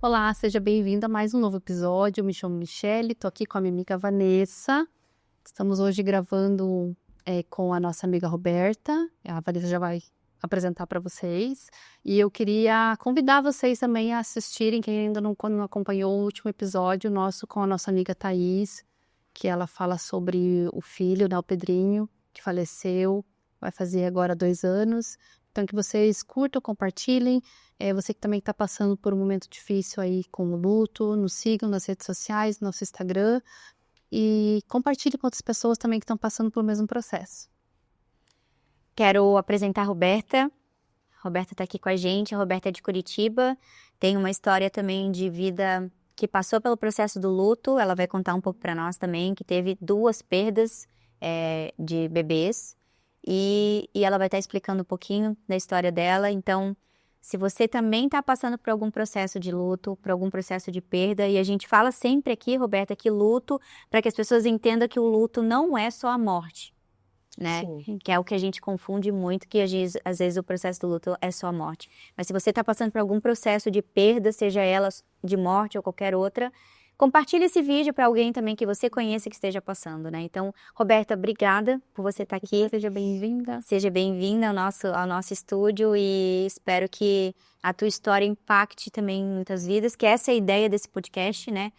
Olá, seja bem-vinda a mais um novo episódio. Eu me chamo Michele, estou aqui com a minha amiga Vanessa. Estamos hoje gravando com a nossa amiga Roberta. A Vanessa já vai apresentar para vocês. E eu queria convidar vocês também a assistirem, quem ainda não acompanhou o último episódio nosso com a nossa amiga Thaís, que ela fala sobre o filho, né, o Pedrinho, que faleceu, vai fazer agora 2 anos. Então, que vocês curtam, compartilhem. Você que também está passando por um momento difícil aí com o luto, nos sigam nas redes sociais, no nosso Instagram. E compartilhe com outras pessoas também que estão passando pelo mesmo processo. Quero apresentar a Roberta. A Roberta está aqui com a gente. A Roberta é de Curitiba. Tem uma história também de vida que passou pelo processo do luto. Ela vai contar um pouco para nós também, que teve 2 perdas de bebês. E ela vai estar explicando um pouquinho da história dela. Então, se você também está passando por algum processo de luto, por algum processo de perda, e a gente fala sempre aqui, Roberta, que luto, para que as pessoas entendam que o luto não é só a morte, né? Sim. Que é o que a gente confunde muito, que às vezes o processo do luto é só a morte. Mas se você está passando por algum processo de perda, seja ela de morte ou qualquer outra, compartilhe esse vídeo para alguém também que você conheça que esteja passando, né? Então, Roberta, obrigada por você estar aqui. Seja bem-vinda. Seja bem-vinda ao nosso estúdio e espero que a tua história impacte também muitas vidas, que essa é a ideia desse podcast, né?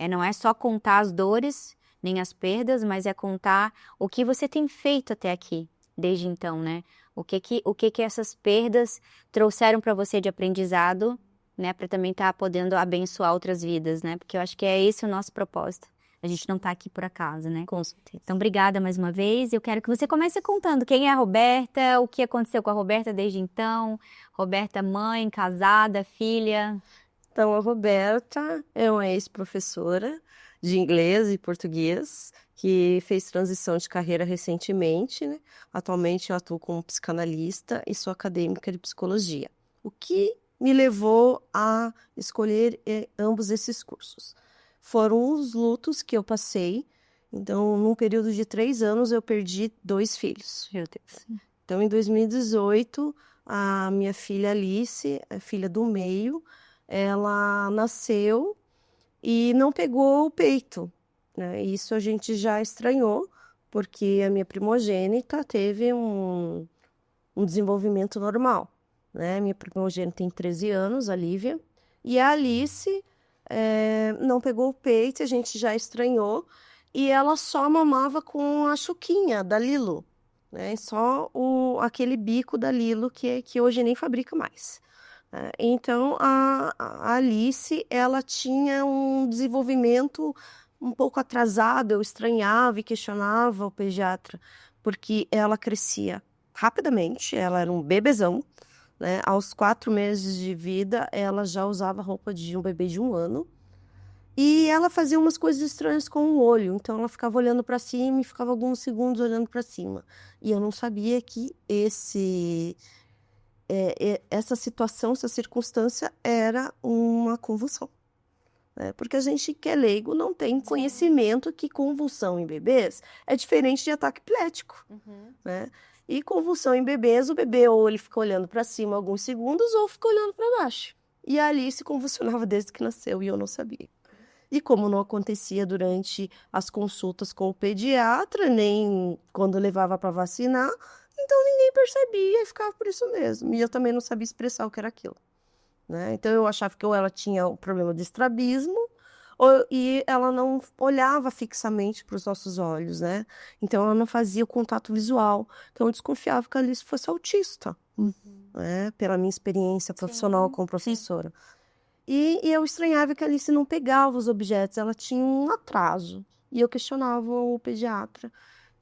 Não é só contar as dores, nem as perdas, mas é contar o que você tem feito até aqui, desde então, né? O que essas perdas trouxeram para você de aprendizado, né, para também estar podendo abençoar outras vidas, né? Porque eu acho que é esse o nosso propósito. A gente não está aqui por acaso, né? Com certeza. Então, obrigada mais uma vez. Eu quero que você comece contando quem é a Roberta, o que aconteceu com a Roberta desde então. Roberta, mãe, casada, filha. Então, a Roberta é uma ex-professora de inglês e português que fez transição de carreira recentemente, né? Atualmente eu atuo como psicanalista e sou acadêmica de psicologia. O que me levou a escolher ambos esses cursos? Foram os lutos que eu passei. Então, num período de 3 anos, eu perdi 2 filhos. Meu Deus. Então, em 2018, a minha filha Alice, a filha do meio, ela nasceu e não pegou o peito, né? Isso a gente já estranhou, porque a minha primogênita teve um desenvolvimento normal, né? Minha primogênita tem 13 anos, a Lívia, e a Alice não pegou o peito, a gente já estranhou, e ela só mamava com a chuquinha da Lilo, né? Só aquele bico da Lilo que hoje nem fabrica mais. Então, a Alice, ela tinha um desenvolvimento um pouco atrasado, eu estranhava e questionava o pediatra, porque ela crescia rapidamente, ela era um bebezão, né? Aos 4 meses de vida, ela já usava roupa de um bebê de 1 ano. E ela fazia umas coisas estranhas com o olho, então ela ficava olhando para cima e ficava alguns segundos olhando para cima. E eu não sabia que essa situação, essa circunstância era uma convulsão. Né? Porque a gente que é leigo não tem conhecimento que convulsão em bebês é diferente de ataque epilético. Né? E convulsão em bebês, o bebê ou ele fica olhando para cima alguns segundos ou fica olhando para baixo. E a Alice convulsionava desde que nasceu e eu não sabia. E como não acontecia durante as consultas com o pediatra, nem quando levava para vacinar, então ninguém percebia e ficava por isso mesmo. E eu também não sabia expressar o que era aquilo. Né? Então eu achava que ou ela tinha um problema de estrabismo, e ela não olhava fixamente para os nossos olhos, né? Então ela não fazia o contato visual. Então eu desconfiava que a Alice fosse autista, né? Pela minha experiência profissional como professora. E eu estranhava que a Alice não pegava os objetos, ela tinha um atraso. E eu questionava o pediatra.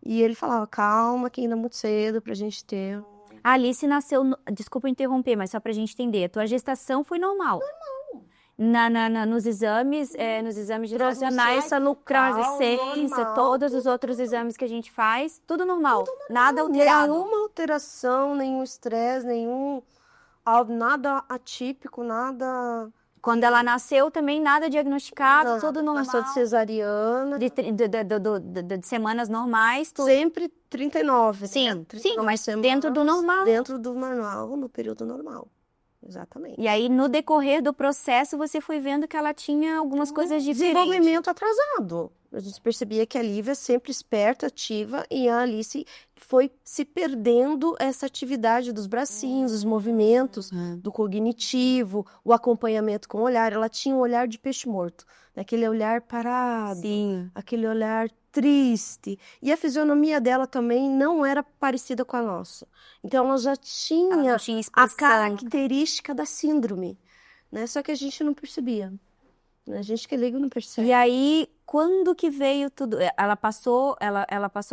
E ele falava, calma, que ainda é muito cedo pra gente ter. A Alice nasceu, desculpa interromper, mas só pra gente entender, a tua gestação foi normal? Nos exames gestacionais, transcendência, todos os outros exames que a gente faz, tudo normal, nada alterado. Nenhuma alteração, nenhum estresse, nada atípico, nada... Quando ela nasceu também nada diagnosticado, tudo normal. Nasceu de cesariana. De semanas normais, tudo. Sempre 39. Sim, né? 39 mas semanas, dentro do normal. Dentro do normal, no período normal. exatamente. E aí, no decorrer do processo, você foi vendo que ela tinha algumas coisas diferentes. Desenvolvimento atrasado. A gente percebia que a Lívia é sempre esperta, ativa, e a Alice foi se perdendo essa atividade dos bracinhos, os movimentos, do cognitivo, o acompanhamento com o olhar. Ela tinha um olhar de peixe morto, né? Aquele olhar parado, Sim. aquele olhar triste. E a fisionomia dela também não era parecida com a nossa. Então, ela já Ela tinha não tinha a expressão. característica da síndrome, né? Só que a gente não percebia. A gente que é leigo não percebe. E aí, quando que veio tudo? Ela passou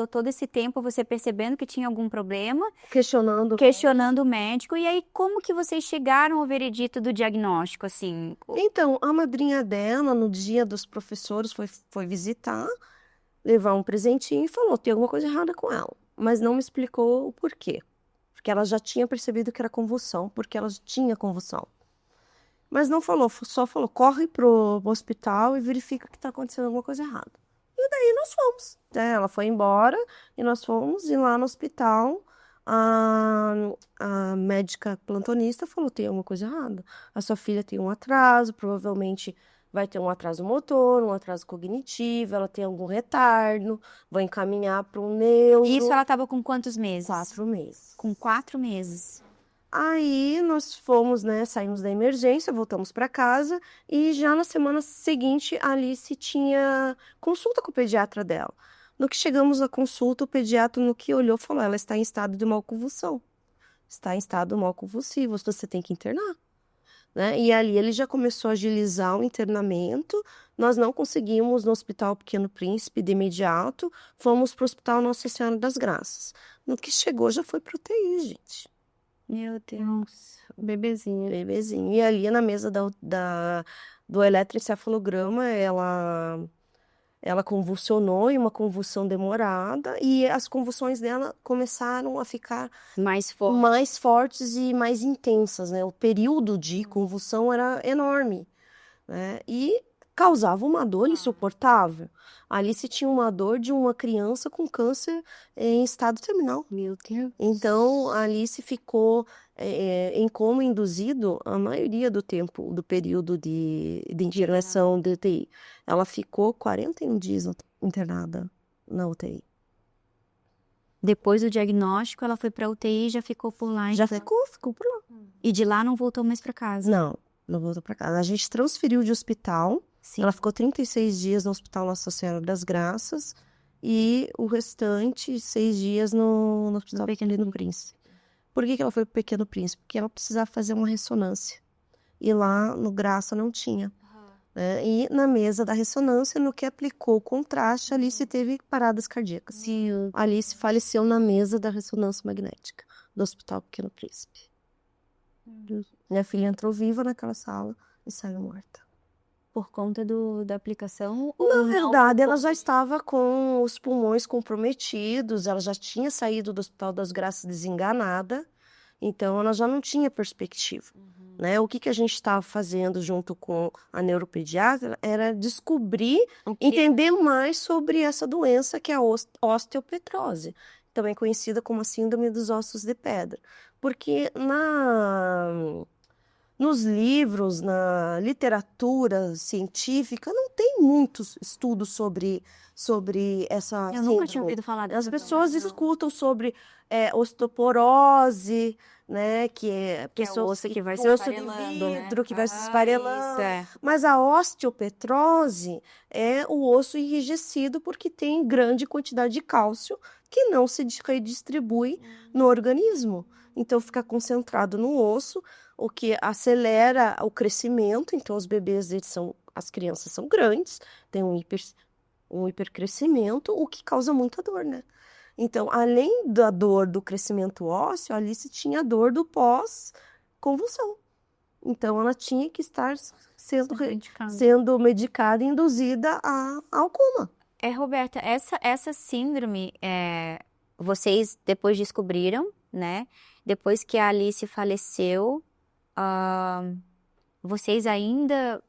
todo esse tempo você percebendo que tinha algum problema, questionando o médico. E aí, como que vocês chegaram ao veredito do diagnóstico, assim? Então, a madrinha dela, no dia dos professores, foi visitar, levar um presentinho e falou: tem alguma coisa errada com ela. Mas não me explicou o porquê. Porque ela já tinha percebido que era convulsão, porque ela já tinha convulsão. Mas não falou, só falou: corre pro hospital e verifica que tá acontecendo alguma coisa errada. E daí nós fomos. Ela foi embora e nós fomos. E lá no hospital, a médica plantonista falou: tem alguma coisa errada. A sua filha tem um atraso, provavelmente vai ter um atraso motor, um atraso cognitivo, ela tem algum retardo, vou encaminhar para um neuro. Isso ela estava com quantos meses? 4 meses. Com 4 meses. Aí nós fomos, né, saímos da emergência, voltamos para casa e já na semana seguinte a Alice tinha consulta com o pediatra dela. No que chegamos à consulta, o pediatra no que olhou falou: ela está em estado de malconvulsão. Está em estado malconvulsivo, você tem que internar. Né? E ali ele já começou a agilizar o internamento. Nós não conseguimos no Hospital Pequeno Príncipe de imediato, fomos para o Hospital Nossa Senhora das Graças. No que chegou já foi para UTI, gente. Meu Deus. Nossa, bebezinha. Bebezinho. E ali na mesa do eletroencefalograma, ela convulsionou em uma convulsão demorada e as convulsões dela começaram a ficar mais fortes e mais intensas, né? O período de convulsão era enorme, né? E causava uma dor insuportável. A Alice tinha uma dor de uma criança com câncer em estado terminal. Meu Deus. Então, a Alice ficou em coma induzido a maioria do tempo, do período de internação de UTI. Ela ficou 41 dias internada na UTI. Depois do diagnóstico, ela foi para UTI e já ficou por lá. Já então. ficou por lá. E de lá não voltou mais para casa. Não voltou para casa. A gente transferiu de hospital. Sim. Ela ficou 36 dias no Hospital Nossa Senhora das Graças e o restante 6 dias no Hospital Pequeno Príncipe. Por que ela foi para o Pequeno Príncipe? Porque ela precisava fazer uma ressonância. E lá no Graça não tinha. Né? E na mesa da ressonância, no que aplicou o contraste, a Alice teve paradas cardíacas. Sim. A Alice faleceu na mesa da ressonância magnética do Hospital Pequeno Príncipe. Minha filha entrou viva naquela sala e saiu morta. Por conta da aplicação? Na verdade, ela já estava com os pulmões comprometidos, ela já tinha saído do Hospital das Graças desenganada, então ela já não tinha perspectiva. Né? O que a gente estava fazendo junto com a neuropediatra era descobrir, entender mais sobre essa doença que é a osteopetrose, também conhecida como a síndrome dos ossos de pedra. Porque nos livros, na literatura científica, não tem muitos estudos sobre essa síndrome. Eu nunca tinha ouvido falar dessa. As pessoas escutam sobre osteoporose, né, que é o osso que vai se osso de esfarelando, vidro, né? que vai se esfarelando. Isso, Mas a osteopetrose é o osso enrijecido porque tem grande quantidade de cálcio que não se redistribui no organismo. Então fica concentrado no osso, o que acelera o crescimento. Então os bebês, as crianças são grandes, tem um hipercrescimento, o que causa muita dor, né? Então, além da dor do crescimento ósseo, a Alice tinha a dor do pós-convulsão. Então, ela tinha que estar sendo medicada e induzida ao coma. Roberta, essa síndrome, vocês depois descobriram, né? Depois que a Alice faleceu, vocês ainda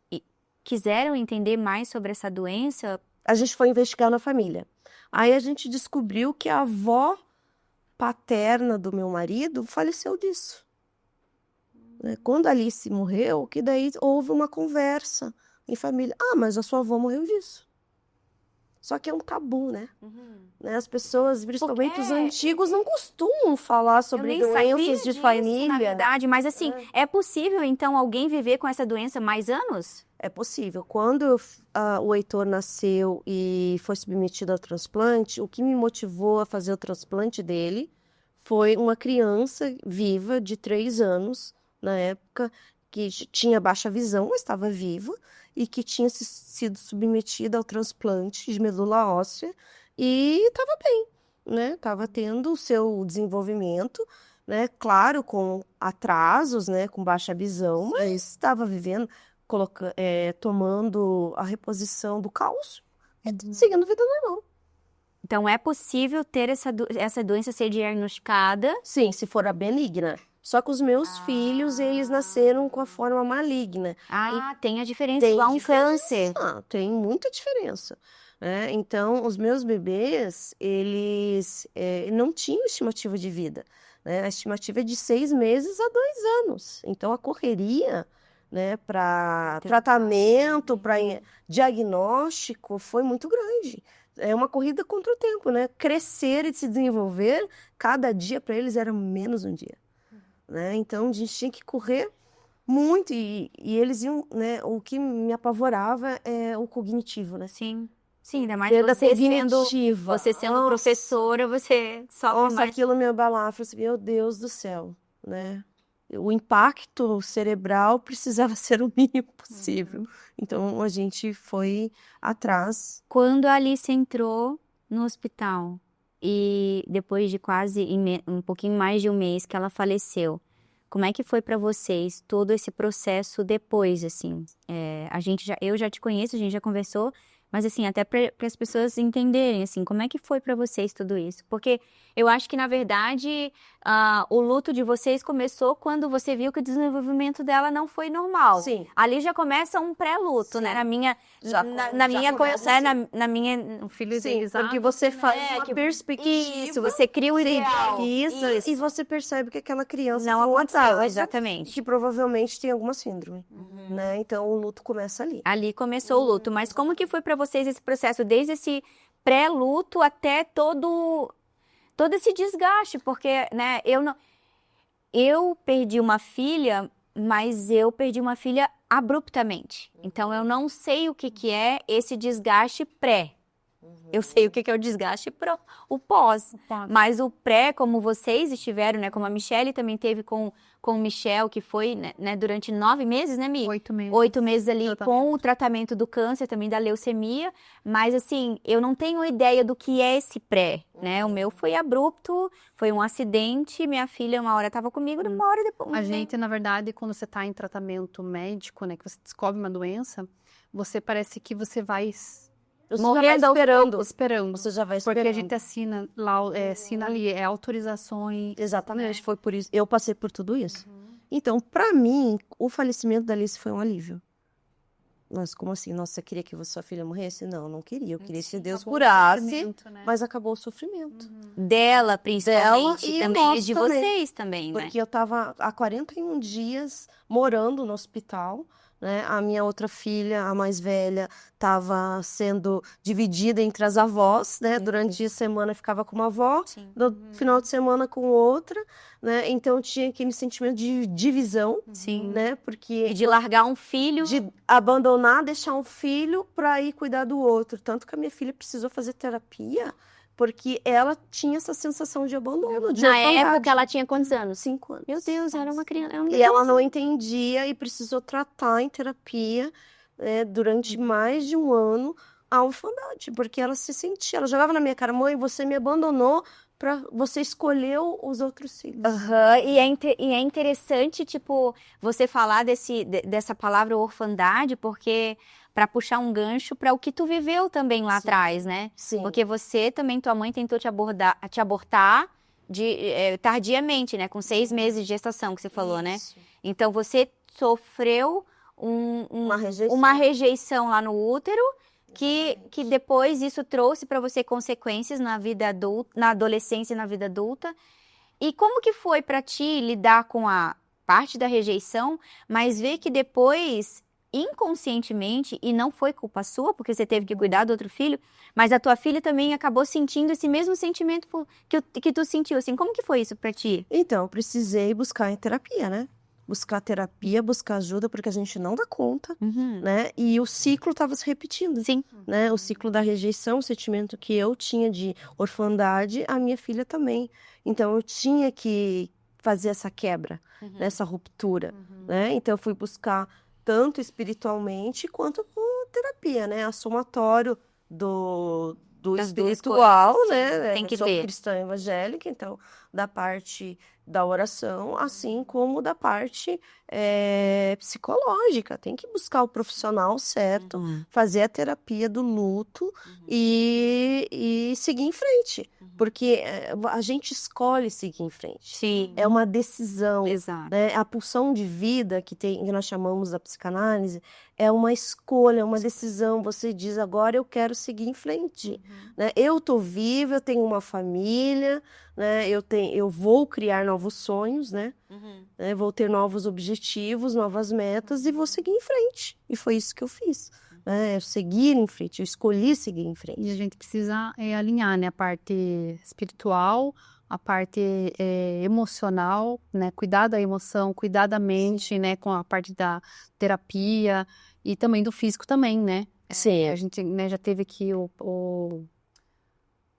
quiseram entender mais sobre essa doença? A gente foi investigar na família. Aí a gente descobriu que a avó paterna do meu marido faleceu disso. né? Quando a Alice morreu, que daí houve uma conversa em família. Ah, mas a sua avó morreu disso. Só que é um tabu, né? Né? As pessoas, principalmente os antigos, não costumam falar sobre doenças de família. Na verdade, mas assim, é possível então alguém viver com essa doença mais anos? É possível. Quando o Heitor nasceu e foi submetido ao transplante, o que me motivou a fazer o transplante dele foi uma criança viva de 3 anos, na época, que tinha baixa visão, mas estava viva, e que tinha sido submetida ao transplante de medula óssea e estava bem, né? Estava tendo o seu desenvolvimento, né? Claro, com atrasos, né? Com baixa visão, mas estava vivendo, tomando a reposição do cálcio, seguindo vida normal. Então é possível ter essa doença ser diagnosticada? Sim, se for a benigna. Só que os meus filhos, eles nasceram com a forma maligna. Tem a diferença, igual um câncer. Tem muita diferença. Né? Então, os meus bebês, eles não tinham estimativa de vida. Né? A estimativa é de 6 meses a 2 anos. Então, a correria, né, para tratamento, para diagnóstico, foi muito grande. É uma corrida contra o tempo, né? Crescer e se desenvolver, cada dia para eles era menos um dia. Né? Então, a gente tinha que correr muito e eles iam, né? O que me apavorava é o cognitivo, né? Sim, ainda mais você sendo professora, você sofre mais. Aquilo me abalava, eu falei assim, meu Deus do céu, né? O impacto cerebral precisava ser o mínimo possível. Então, a gente foi atrás. Quando a Alice entrou no hospital e depois de quase um pouquinho mais de um mês que ela faleceu, como é que foi para vocês todo esse processo depois, assim? Eu já te conheço, a gente já conversou, mas assim, até para as pessoas entenderem, assim, como é que foi para vocês tudo isso? Porque eu acho que, na verdade, o luto de vocês começou quando você viu que o desenvolvimento dela não foi normal. Sim. Ali já começa um pré-luto, né? O filho deles, porque você faz uma perspectiva. Isso, você cria o ideal. Isso. E você percebe que aquela criança não aconteceu, exatamente. Que provavelmente tem alguma síndrome, né? Então, o luto começa ali. Ali começou o luto. Mas como que foi para vocês esse processo, desde esse pré-luto até todo esse desgaste? Porque, né, eu perdi uma filha, mas eu perdi uma filha abruptamente. Então, eu não sei o que é esse desgaste pré. Eu sei o que é o desgaste o pós. Mas o pré, como vocês estiveram, né? Como a Michelle também teve com o Michel, que foi, né, durante 9 meses, né, Mi? 8 meses. 8 meses ali com o tratamento do câncer, também da leucemia. Mas, assim, eu não tenho ideia do que é esse pré, né? O meu foi abrupto, foi um acidente. Minha filha, uma hora estava comigo, uma hora depois. A gente, na verdade, quando você está em tratamento médico, né, que você descobre uma doença, você parece que você vai morrendo esperando. Você já vai esperando. Porque a gente assina lá, assina ali, autorizações. Exatamente, foi por isso. Eu passei por tudo isso. Então, para mim, o falecimento da Alice foi um alívio. Mas como assim? Nossa, você queria que sua filha morresse? Não queria. Eu queria que Deus curasse, né? Mas acabou o sofrimento. Dela, principalmente, e também, e de vocês também, né? Porque eu estava há 41 dias morando no hospital, né? A minha outra filha, a mais velha, estava sendo dividida entre as avós, né? Durante a semana ficava com uma avó, no final de semana com outra, né? Então tinha aquele sentimento de divisão, né? Porque de largar um filho, de abandonar, deixar um filho para ir cuidar do outro. Tanto que a minha filha precisou fazer terapia, porque ela tinha essa sensação de abandono. Na época, ela tinha quantos anos? 5 anos. Meu Deus, era uma criança. E ela não entendia e precisou tratar em terapia, né, durante mais de um ano a orfandade, porque ela se sentia, ela jogava na minha cara, mãe, você me abandonou, você escolheu os outros filhos. E é interessante, tipo, você falar dessa palavra orfandade, porque para puxar um gancho para o que tu viveu também lá atrás, né? Sim. Porque você também, tua mãe tentou te abortar tardiamente, né? Com 6 meses de gestação, que você falou, né? Então, você sofreu uma rejeição lá no útero, que depois isso trouxe para você consequências na vida adulta, na adolescência e na vida adulta. E como que foi para ti lidar com parte da rejeição, mas ver que depois, inconscientemente, e não foi culpa sua, porque você teve que cuidar do outro filho, mas a tua filha também acabou sentindo esse mesmo sentimento que tu sentiu, assim, como que foi isso pra ti? Então, eu precisei buscar em terapia, né? Buscar terapia, buscar ajuda, porque a gente não dá conta, né? E o ciclo estava se repetindo, Sim. né? O ciclo da rejeição, o sentimento que eu tinha de orfandade, a minha filha também. Então, eu tinha que fazer essa quebra, né? Essa ruptura, né? Então, eu fui buscar tanto espiritualmente quanto com terapia, né? A somatório do Das duas espiritual, coisas, né? tem que Eu sou ver. cristã evangélica, então da parte da oração, assim como da parte psicológica. Tem que buscar o profissional certo, fazer a terapia do luto e seguir em frente, porque a gente escolhe seguir em frente. Sim. É uma decisão. Exato. Né? A pulsão de vida que nós chamamos da psicanálise é uma escolha, uma decisão. Você diz, agora eu quero seguir em frente. Né? Eu estou viva, eu tenho uma família, né? Eu vou criar novos sonhos, né? Vou ter novos objetivos, novas metas e vou seguir em frente. E foi isso que eu fiz. Eu seguir em frente, eu escolhi seguir em frente. E a gente precisa alinhar, né, a parte espiritual, a parte emocional, né, cuidar da emoção, cuidar da mente, né, com a parte da terapia e também do físico também, né? Sim. A gente, né, já teve aqui o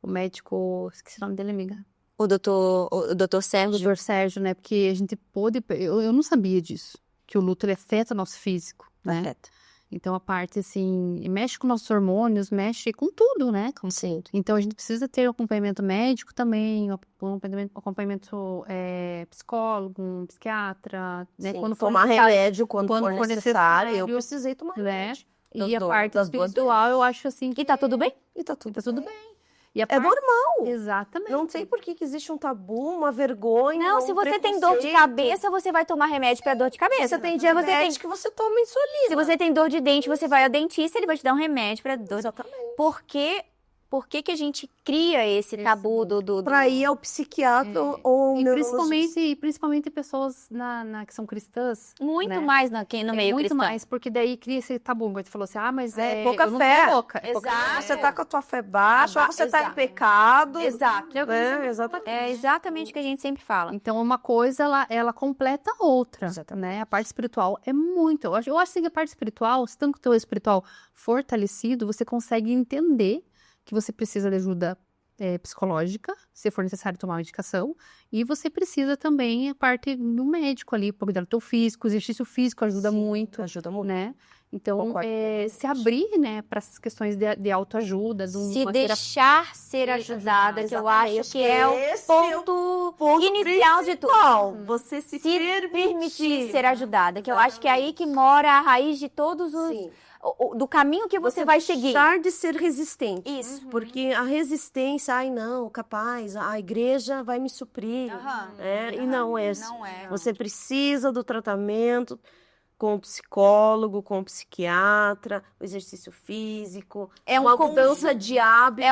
médico, esqueci o nome dele, amiga. O doutor Sérgio. Doutor Sérgio, né, porque a gente pôde, eu não sabia disso, que o luto ele afeta o nosso físico, né? Afeta. Então, a parte, assim, mexe com nossos hormônios, mexe com tudo, né? Sim. Então, a gente precisa ter um acompanhamento médico também, acompanhamento psicólogo, um psiquiatra, né? Sim. Quando for Tomar necessário, remédio quando for necessário. Eu precisei tomar né? remédio. E a parte espiritual, eu acho assim que E tá tudo bem? E tá tudo bem. E a É parte... normal. Exatamente. Não sei por que existe um tabu, uma vergonha. Não, se você tem dor de cabeça, você vai tomar remédio para dor de cabeça. Você tem diabetes que você toma insulina. Se você tem dor de dente, você vai ao dentista, ele vai te dar um remédio para dor. Exatamente. Por que que a gente cria esse tabu do... Pra ir ao psiquiatra ou E neurologista. principalmente pessoas que são cristãs. Muito né? mais no meio Muito cristão. mais, porque daí cria esse tabu. Você falou assim, mas pouca eu não fé. tô louca. É pouca Exato. fé. Você tá com a tua fé baixa, ou você tá em Exato. pecado. Exato. Exatamente. É exatamente o que a gente sempre fala. Então, uma coisa, ela completa a outra, Exatamente. né? A parte espiritual é muito... Eu acho assim, que a parte espiritual, se tanto que o teu espiritual fortalecido, você consegue entender que você precisa de ajuda psicológica, se for necessário tomar medicação, e você precisa também a parte do médico ali, para cuidar do teu físico, o exercício físico ajuda muito, Ajuda muito. né? Então, Concordo. se abrir, né, para essas questões de autoajuda, de Se uma terapia. deixar ser ajudada, que eu acho que é o Esse é o ponto inicial de tudo. Não, você se Permitir ser ajudada, que eu acho que é aí que mora a raiz de todos os... Sim. do caminho que você vai seguir. Deixar de ser resistente. Isso. Porque a resistência, não, capaz, a igreja vai me suprir. E não é assim. Não é. Você precisa do tratamento com o psicólogo, com o psiquiatra, o exercício físico, É uma um mudança de hábito.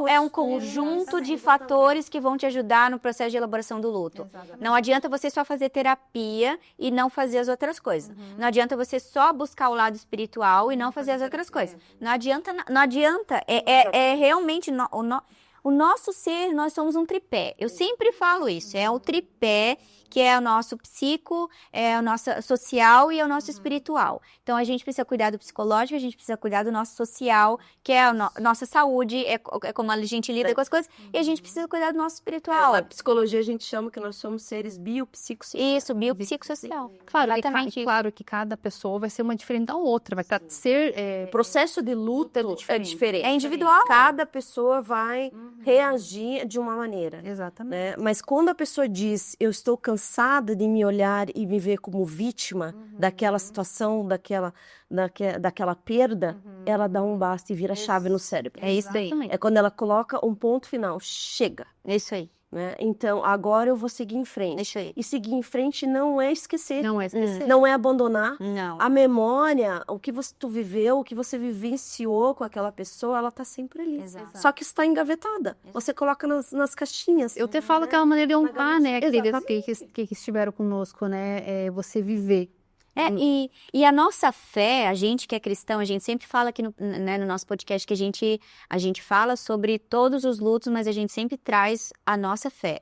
É um conjunto de fatores que vão te ajudar no processo de elaboração do luto. Exatamente. Não adianta você só fazer terapia e não fazer as outras coisas. Não adianta você só buscar o lado espiritual e não fazer as outras coisas. Não adianta. É realmente o nosso ser, nós somos um tripé. Eu sempre falo isso. É o tripé que é o nosso psico, é o nosso social e é o nosso espiritual. Então, a gente precisa cuidar do psicológico, a gente precisa cuidar do nosso social, que é a nossa saúde, é como a gente lida com as coisas, e a gente precisa cuidar do nosso espiritual. Na psicologia, a gente chama que nós somos seres biopsicossociais. Isso, biopsicossocial. Claro que cada pessoa vai ser uma diferente da outra, vai O processo de luto é diferente. É individual. Cada pessoa vai reagir de uma maneira. Exatamente. Né? Mas quando a pessoa diz, eu estou cansada de me olhar e me ver como vítima daquela situação, daquela perda, ela dá um basta e vira chave no cérebro. É isso aí. Exatamente. É quando ela coloca um ponto final. Chega. É isso aí. né? Então, agora eu vou seguir em frente. Deixa eu ir. E seguir em frente não é esquecer, Não é esquecer. não é abandonar. Não. A memória, o que tu viveu, o que você vivenciou com aquela pessoa, ela tá sempre ali. Exato. Só que está engavetada. Você coloca nas caixinhas. Eu te falo que é uma maneira de honrar, né, aqueles Exatamente. que estiveram conosco, né? É você viver. E a nossa fé, a gente que é cristão, a gente sempre fala aqui no nosso podcast que a gente fala sobre todos os lutos, mas a gente sempre traz a nossa fé,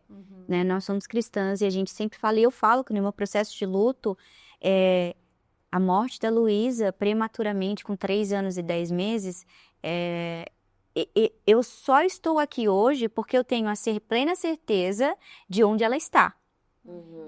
né? Nós somos cristãs e a gente sempre fala, e eu falo que no meu processo de luto, a morte da Luísa, prematuramente, com 3 anos e 10 meses, eu só estou aqui hoje porque eu tenho a plena certeza de onde ela está.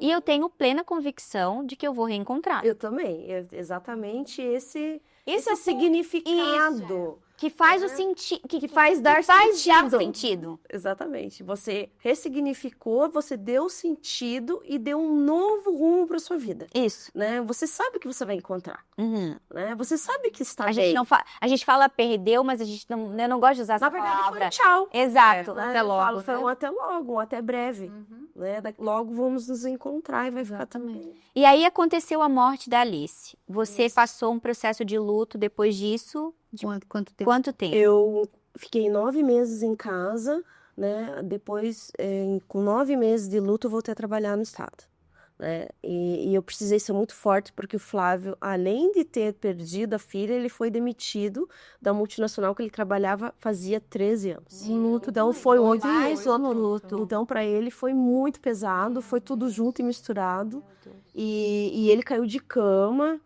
E eu tenho plena convicção de que eu vou reencontrar. Eu também. Exatamente esse Isso é significado. que faz o sentido, Que faz dar sentido. Exatamente. Você ressignificou, você deu sentido e deu um novo rumo para sua vida, Isso. né? Você sabe que você vai encontrar, Uhum. né? Você sabe que está A bem. gente não a gente fala perdeu, mas a gente não, eu não gosto de usar Na essa verdade, foi palavra. um tchau. Exato. Né? Até Eu logo, falo, foi né? um até logo, um até breve. Né? Logo vamos nos encontrar e vai ficar Exatamente. também. E aí aconteceu a morte da Alice. Você passou um processo de luto depois disso? Quanto tempo? Quanto tempo? Eu fiquei 9 meses em casa, né? Depois, com 9 meses de luto, eu voltei a trabalhar no estado, né? E eu precisei ser muito forte porque o Flávio, além de ter perdido a filha, ele foi demitido da multinacional que ele trabalhava fazia 13 anos. O luto, então, foi outro luto. Então, para ele foi muito pesado, foi tudo junto e misturado. E ele caiu de cama.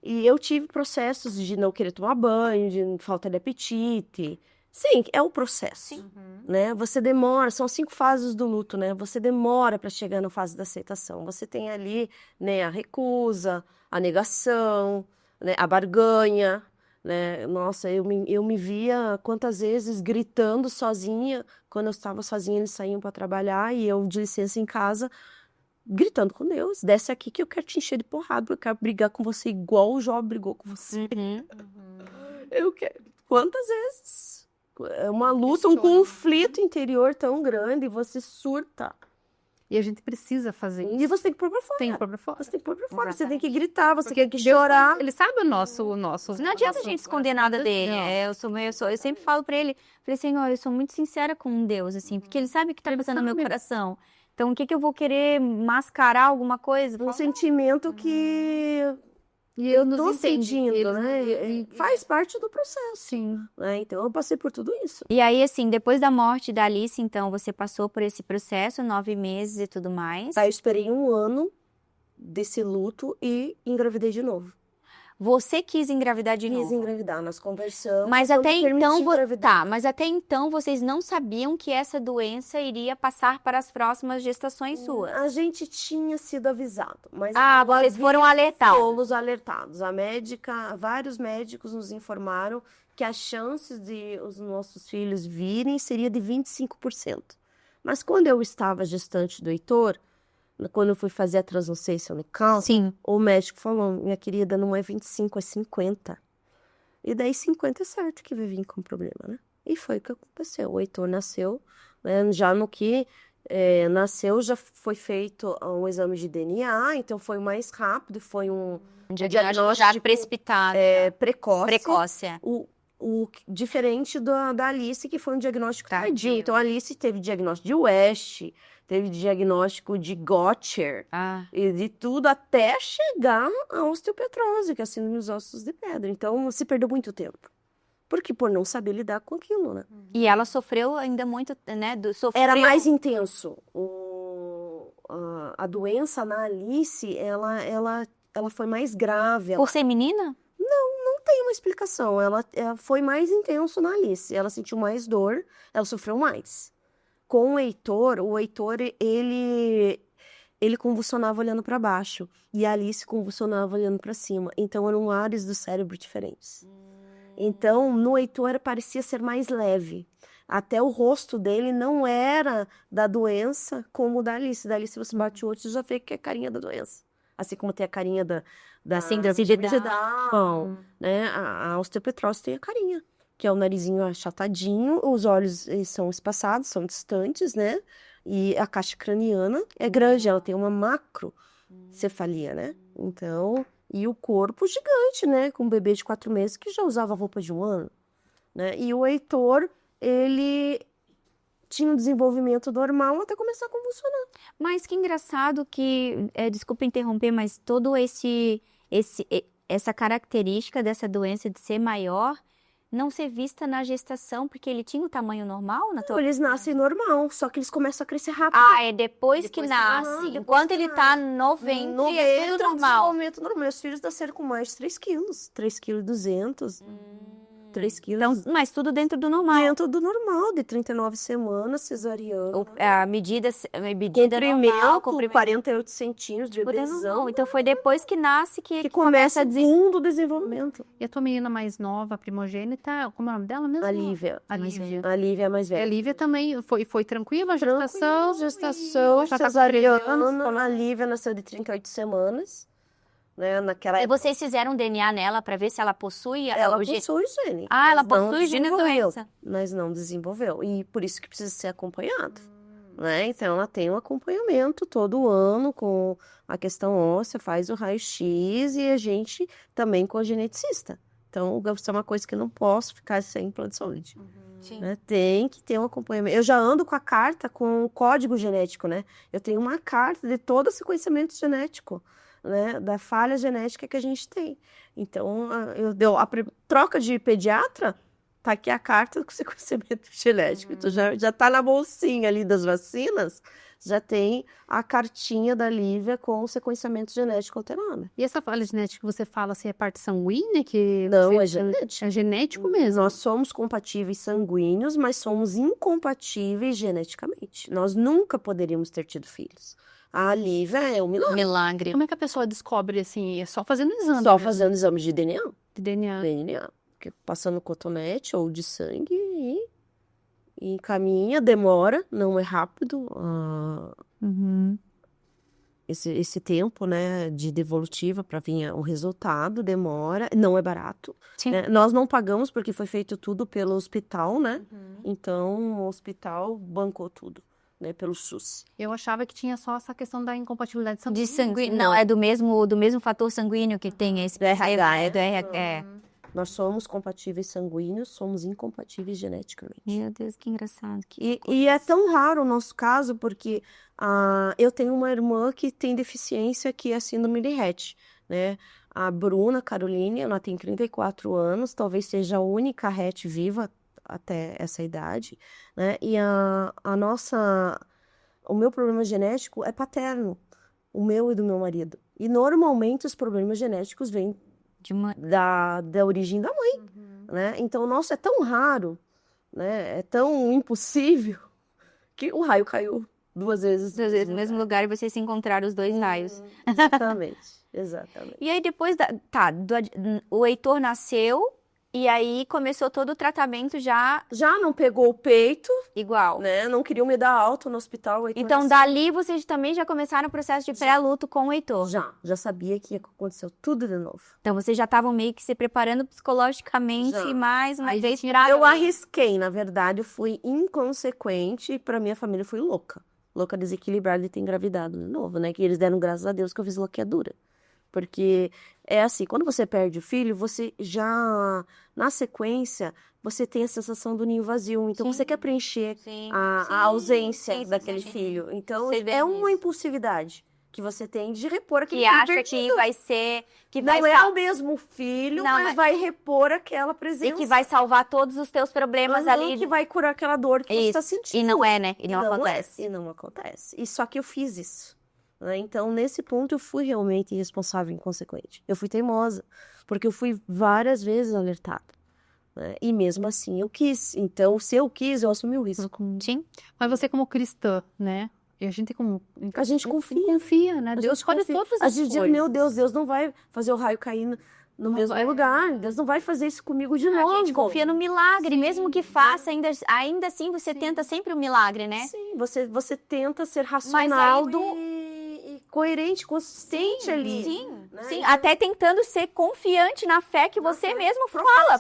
E eu tive processos de não querer tomar banho, de falta de apetite. Sim, é o processo, né? Você demora, são 5 fases do luto, né? Você demora para chegar na fase da aceitação. Você tem ali, né, a recusa, a negação, né, a barganha, né? Nossa, eu me via quantas vezes gritando sozinha. Quando eu estava sozinha, eles saíam para trabalhar e eu de licença em casa, gritando com Deus, desce aqui que eu quero te encher de porrada, porque eu quero brigar com você igual o Jó brigou com você. Eu quero. Quantas vezes? É uma luta, um conflito interior tão grande, e você surta. E a gente precisa fazer isso. E você tem que pôr pra fora. Tem que pôr pra fora. Você tem que pôr pra fora, você tem Exatamente. que gritar, você Porque tem que Deus, chorar. ele sabe o nosso Não adianta a gente esconder nada dele. Não. Eu sempre falo pra ele, falei, Senhor, eu sou muito sincera com Deus, assim, porque ele sabe o que tá passando no meu sabe. coração. Então, o que eu vou querer mascarar alguma coisa? Um sentimento que E eu tô nos entende. sentindo, Ele- né? ele- Faz parte do processo, Sim. né? Então eu passei por tudo isso. E aí, assim, depois da morte da Alice, então, você passou por esse processo, 9 meses e tudo mais. Tá, eu esperei 1 ano desse luto e engravidei de novo. Você quis engravidar de Quis novo. engravidar, nós conversamos. Mas eu até me permiti então, engravidar. mas até então vocês não sabiam que essa doença iria passar para as próximas gestações suas. A gente tinha sido avisado, mas Vocês foram alertados. fomos alertados. Vários médicos nos informaram que as chances de os nossos filhos virem seria de 25%. Mas quando eu estava gestante do Heitor, quando eu fui fazer a translucência no cálcio, Sim. o médico falou, minha querida, não é 25, é 50. E daí 50 é certo que vai vir com problema, né? E foi o que aconteceu. O Heitor nasceu, né, já no que nasceu, já foi feito um exame de DNA, então foi mais rápido, foi um Diagnóstico já precipitado. precoce. Precoce. O diferente da Alice, que foi um diagnóstico tardio. Então, a Alice teve diagnóstico de West, teve diagnóstico de Gotcher, e de tudo até chegar à osteopetrose, que é a síndrome dos ossos de pedra. Então, se perdeu muito tempo. Porque por não saber lidar com aquilo, né? E ela sofreu ainda muito, né? Era mais intenso. A doença na Alice, ela foi mais grave. Por ser menina? Não tem uma explicação. Ela foi mais intenso na Alice. Ela sentiu mais dor, ela sofreu mais. Com o Heitor, ele convulsionava olhando para baixo e a Alice convulsionava olhando para cima. Então eram áreas do cérebro diferentes. Então no Heitor parecia ser mais leve. Até o rosto dele não era da doença como o da Alice. Da Alice você bate o olho e já vê que é a carinha da doença. Assim como tem a carinha da síndrome de Down, né? A osteopetrose tem a carinha, que é o narizinho achatadinho, os olhos eles são espaçados, são distantes, né? E a caixa craniana é grande, ela tem uma macrocefalia, né? Então, e o corpo gigante, né? Com um bebê de 4 meses que já usava roupa de 1 ano, né? E o Heitor, ele tinha um desenvolvimento normal até começar a convulsionar. Mas que engraçado que, desculpa interromper, mas essa característica dessa doença de ser maior não ser vista na gestação, porque ele tinha o tamanho normal na tua... Eles nascem normal, só que eles começam a crescer rápido. Ah, é depois que Depois que- nasce. depois Enquanto que ele nasce. tá no ventre, é tudo normal. Desenvolvimento normal. Meus filhos nasceram com mais de 3 quilos. 3,2 kg. 3 quilos. Então, mas tudo dentro do normal. Dentro do normal, de 39 semanas, cesariana. A medida normal, Comprimento, 48 centímetros de tudo é bebezão. normal. Então foi depois que nasce Que começa a segundo desenvolvimento. E a tua menina mais nova, primogênita, como é o nome dela mesmo? A Lívia. A Lívia. A Lívia é a mais E a velha. Lívia também foi tranquila a gestação? Gestação, já tá com 13 anos. cesariana. A Lívia nasceu de 38 semanas. Né? Naquela E época, vocês fizeram um DNA nela pra ver se ela possui ela o gene? possui gene. Ah, ela mas não possui gene da desenvolveu. doença. Mas não desenvolveu. E por isso que precisa ser acompanhado. Né? Então, ela tem um acompanhamento todo ano com a questão óssea, faz o raio-x e a gente também com a geneticista. Então, isso é uma coisa que eu não posso ficar sem Plant Solid. Sim. Né? Tem que ter um acompanhamento. Eu já ando com a carta com o código genético, né? Eu tenho uma carta de todo o sequenciamento genético, né? Da falha genética que a gente tem. Então, troca de pediatra, tá aqui a carta com sequenciamento genético. Então, já tá na bolsinha ali das vacinas, já tem a cartinha da Lívia com o sequenciamento genético alterado. E essa falha genética que você fala, assim, é parte sanguínea? Que Não, você- é genético. É genético mesmo. Nós somos compatíveis sanguíneos, mas somos incompatíveis geneticamente. Nós nunca poderíamos ter tido filhos. A Lívia é um milagre. Como é que a pessoa descobre, assim? É só fazendo exame Só mesmo, fazendo exame de DNA. de DNA. Passando cotonete ou de sangue e encaminha, demora, não é rápido. Esse tempo, né, de devolutiva para vir o resultado demora, não é barato. Sim. Né? Nós não pagamos porque foi feito tudo pelo hospital, né? Então o hospital bancou tudo, né, pelo SUS. Eu achava que tinha só essa questão da incompatibilidade De sanguínea. sanguíneo. Não, é do mesmo fator sanguíneo que tem esse. Do RH, É do RH. É. Nós somos compatíveis sanguíneos, somos incompatíveis geneticamente. Meu Deus, que engraçado. E é tão raro o nosso caso, porque eu tenho uma irmã que tem deficiência, que é a síndrome de Rett, né? A Bruna Caroline, ela tem 34 anos, talvez seja a única Rett viva até essa idade, né? E o meu problema genético é paterno, o meu e do meu marido. E normalmente os problemas genéticos vêm da origem da mãe, né? Então o nosso é tão raro, né? É tão impossível que o raio caiu 2 vezes. 2 vezes no mesmo lugar e vocês se encontraram os 2 raios. Exatamente. E aí depois, o Heitor nasceu e aí começou todo o tratamento já não pegou o peito, igual. né? Não queriam me dar alta no hospital. O Heitor Então nasceu. dali vocês também já começaram o processo de pré-luto com o Heitor. Já sabia que aconteceu tudo de novo. Então vocês já estavam meio que se preparando psicologicamente Já. mais uma Aí vez tinha- pra... Eu arrisquei, na verdade, eu fui inconsequente e pra minha família fui louca. Louca desequilibrada de ter engravidado de novo, né? Que eles deram graças a Deus que eu fiz loqueadura. Porque é assim, quando você perde o filho, você já, na sequência, você tem a sensação do ninho vazio. Então, você quer preencher a ausência daquele filho. Então, Você vê é uma isso. impulsividade que você tem de repor aquele Que filho acha que perdido. vai ser... Que Não vai é o mesmo filho, Não, mas vai repor aquela presença. E que vai salvar todos os teus problemas ali. Que vai curar aquela dor que você está Isso. sentindo. E não é, né? E não acontece. E não acontece. E só que eu fiz isso. Né? Então, nesse ponto, eu fui realmente irresponsável e inconsequente. Eu fui teimosa, porque eu fui várias vezes alertada. Né? E mesmo assim, eu quis. Então, se eu quis, eu assumi o risco. Sim. Mas você como cristã, né? E a gente como... A gente confia. Confia, né? A Deus gente escolhe confia. todas A as gente diz, coisas. meu Deus não vai fazer o raio cair no mesmo vai. lugar. Deus não vai fazer isso comigo de novo. A gente confia no milagre, mesmo que faça, ainda assim você tenta sempre o milagre, né? Sim, você tenta ser racional e coerente, consistente ali. Sim, né? sim. Até tentando ser confiante na fé que você mesmo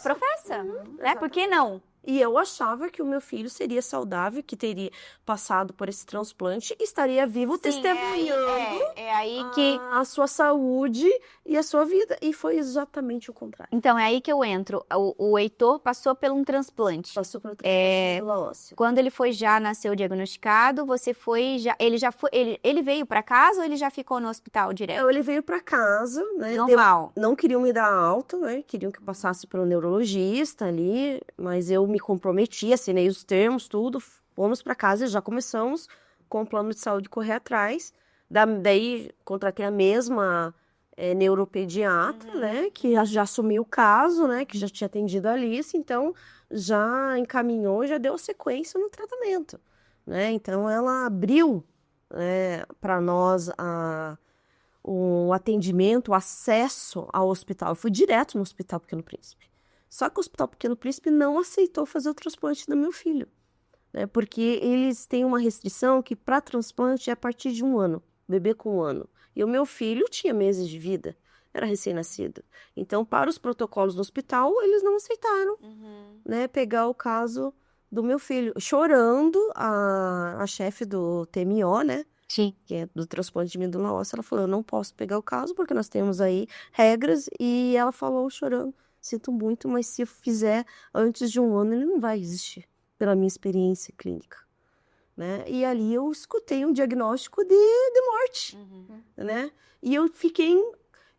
professa, né? Por que não? E eu achava que o meu filho seria saudável, que teria passado por esse transplante e estaria vivo, testemunhando É aí que... a sua saúde e a sua vida. E foi exatamente o contrário. Então, é aí que eu entro. O Heitor passou por um transplante. Passou pelo transplante de medula óssea. Quando ele nasceu diagnosticado, você foi já... Ele veio para casa ou ele já ficou no hospital direto? Ele veio para casa, né? Normal. Não queriam me dar alta, né? Queriam que eu passasse pelo neurologista ali, mas eu me comprometi, assinei os termos, tudo. Fomos para casa e já começamos com o plano de saúde correr atrás. Daí, contratei a mesma neuropediatra, né? Que já assumiu o caso, né? Que já tinha atendido a Alice, então já encaminhou, já deu sequência no tratamento, né? Então, ela abriu para nós o atendimento, o acesso ao hospital. Eu fui direto no Hospital Pequeno Príncipe. Só que o Hospital Pequeno Príncipe não aceitou fazer o transplante do meu filho, né? Porque eles têm uma restrição que para transplante é a partir de 1 ano, bebê com 1 ano. E o meu filho tinha meses de vida, era recém-nascido. Então, para os protocolos do hospital, eles não aceitaram, né, pegar o caso do meu filho. Chorando, a chefe do TMO, né? Sim. Que é do transplante de medula óssea, ela falou, eu não posso pegar o caso porque nós temos aí regras, e ela falou chorando, sinto muito, mas se eu fizer antes de 1 ano, ele não vai existir, pela minha experiência clínica, né? E ali eu escutei um diagnóstico de morte, né? E eu fiquei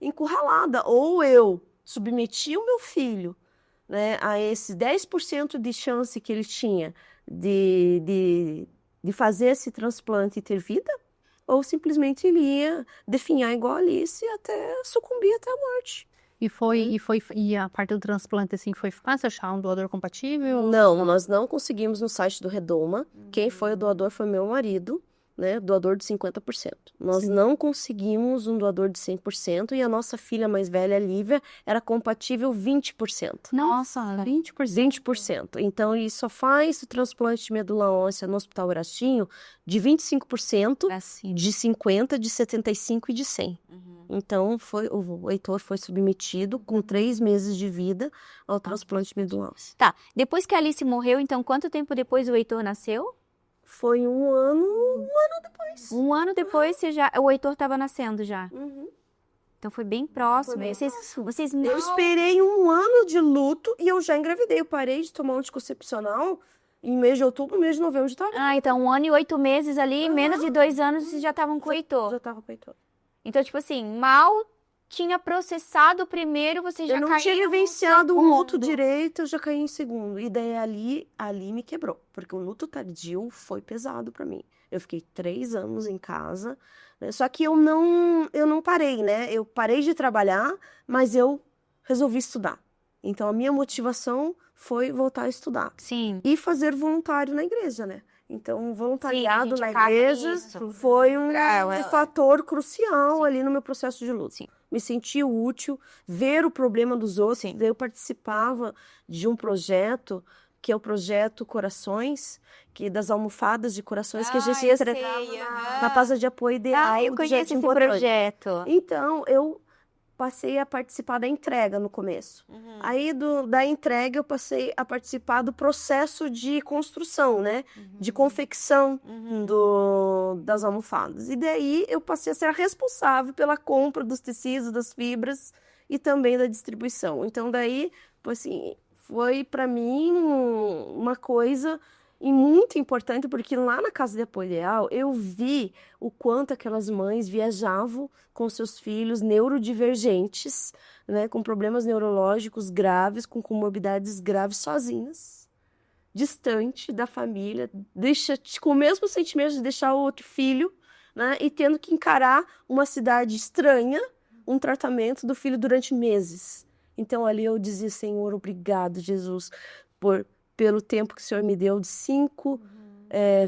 encurralada, ou eu submeti o meu filho, né, a esse 10% de chance que ele tinha de fazer esse transplante e ter vida, ou simplesmente ele ia definhar igual a Alice até sucumbir até a morte. E a parte do transplante, assim, foi fácil achar um doador compatível? Não, nós não conseguimos no site do Redoma. Quem foi o doador foi meu marido, né, doador de 50%. Nós Sim. não conseguimos um doador de 100% e a nossa filha mais velha, Lívia, era compatível 20%. Nossa, 20%. 20%. Então, ele só faz o transplante de medula óssea no Hospital Erastinho de 25%, Assim. de 50%, de 75% e de 100%. Então, o Heitor foi submetido com 3 meses de vida ao transplante de medula óssea. Tá, depois que a Alice morreu, então quanto tempo depois o Heitor nasceu? Foi 1 ano depois. 1 ano depois o Heitor estava nascendo já. Então foi bem próximo. Foi bem Vocês Eu não... esperei 1 ano de luto e eu já engravidei. Eu parei de tomar anticoncepcional em mês de outubro, mês de novembro eu já tava. Ah, então 1 ano e 8 meses ali, menos de 2 anos vocês já estavam com o Heitor. Já tava com o Heitor. Então, tipo assim, mal tinha processado o primeiro, você já Eu não caiu tinha no vivenciado o luto segundo. direito, eu já caí em segundo. E daí ali me quebrou, porque o luto tardio foi pesado pra mim. Eu fiquei 3 anos em casa, né? Só que eu não parei, né? Eu parei de trabalhar, mas eu resolvi estudar. Então a minha motivação foi voltar a estudar. Sim. E fazer voluntário na igreja, né? Então, o voluntariado Sim, a na gente acaba igreja isso. foi um É, fator crucial ali no meu processo de luto. Me senti útil, ver o problema dos outros. Daí eu participava de um projeto, que é o projeto Corações, que das almofadas de corações que a gente entregava na casa de apoio ideal. Eu do conheço Jardim esse Botânico. projeto. Então, eu passei a participar da entrega no começo. Aí, da entrega, eu passei a participar do processo de construção, né? De confecção das almofadas. E daí, eu passei a ser a responsável pela compra dos tecidos, das fibras e também da distribuição. Então, daí, assim, foi para mim uma coisa muito importante, porque lá na Casa de Apoio Ideal, eu vi o quanto aquelas mães viajavam com seus filhos neurodivergentes, né, com problemas neurológicos graves, com comorbidades graves, sozinhas, distante da família, com o mesmo sentimento de deixar o outro filho, né, e tendo que encarar uma cidade estranha, um tratamento do filho durante meses. Então ali eu dizia, Senhor, obrigado, Jesus, pelo tempo que o Senhor me deu,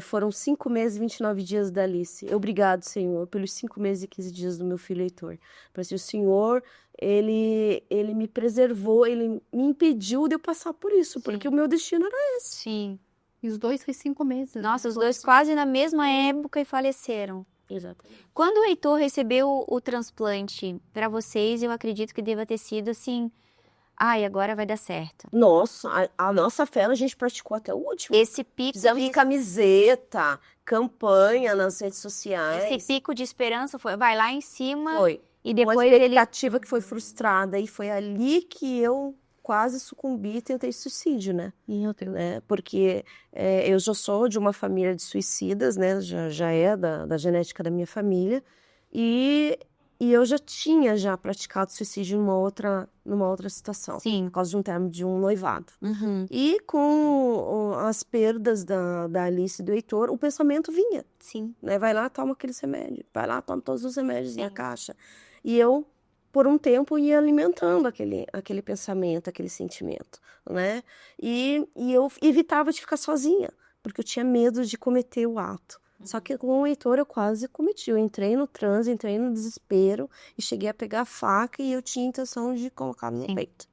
foram 5 meses e 29 dias da Alice. Obrigado, Senhor, pelos 5 meses e 15 dias do meu filho Heitor. Porque o Senhor, ele me preservou, ele me impediu de eu passar por isso, porque o meu destino era esse. Sim. E os dois foi 5 meses. Nossa, os dois quase na mesma época e faleceram. Exatamente. Quando o Heitor recebeu o transplante para vocês, eu acredito que deva ter sido, assim, ai, agora vai dar certo? Nossa, a nossa fé a gente praticou até o último. Esse pico Fizemos de, camiseta, campanha nas redes sociais. esse pico de esperança vai lá em cima Foi. e Uma depois ele... expectativa que foi frustrada. E foi ali que eu quase sucumbi e tentei suicídio, né? Meu Deus. Porque eu já sou de uma família de suicidas, né? Já é da genética da minha família. E eu já tinha praticado suicídio numa outra situação. Sim. Por causa de um término de um noivado. Uhum. E com as perdas da Alice e do Heitor, o pensamento vinha, Sim. né? Vai lá, toma aqueles remédios. Vai lá, toma todos os remédios na Sim. caixa. E eu, por um tempo, ia alimentando aquele pensamento, aquele sentimento, né? E eu evitava de ficar sozinha, porque eu tinha medo de cometer o ato. Só que com o Heitor eu quase cometi. Eu entrei no transe, entrei no desespero e cheguei a pegar a faca e eu tinha a intenção de colocar no meu peito.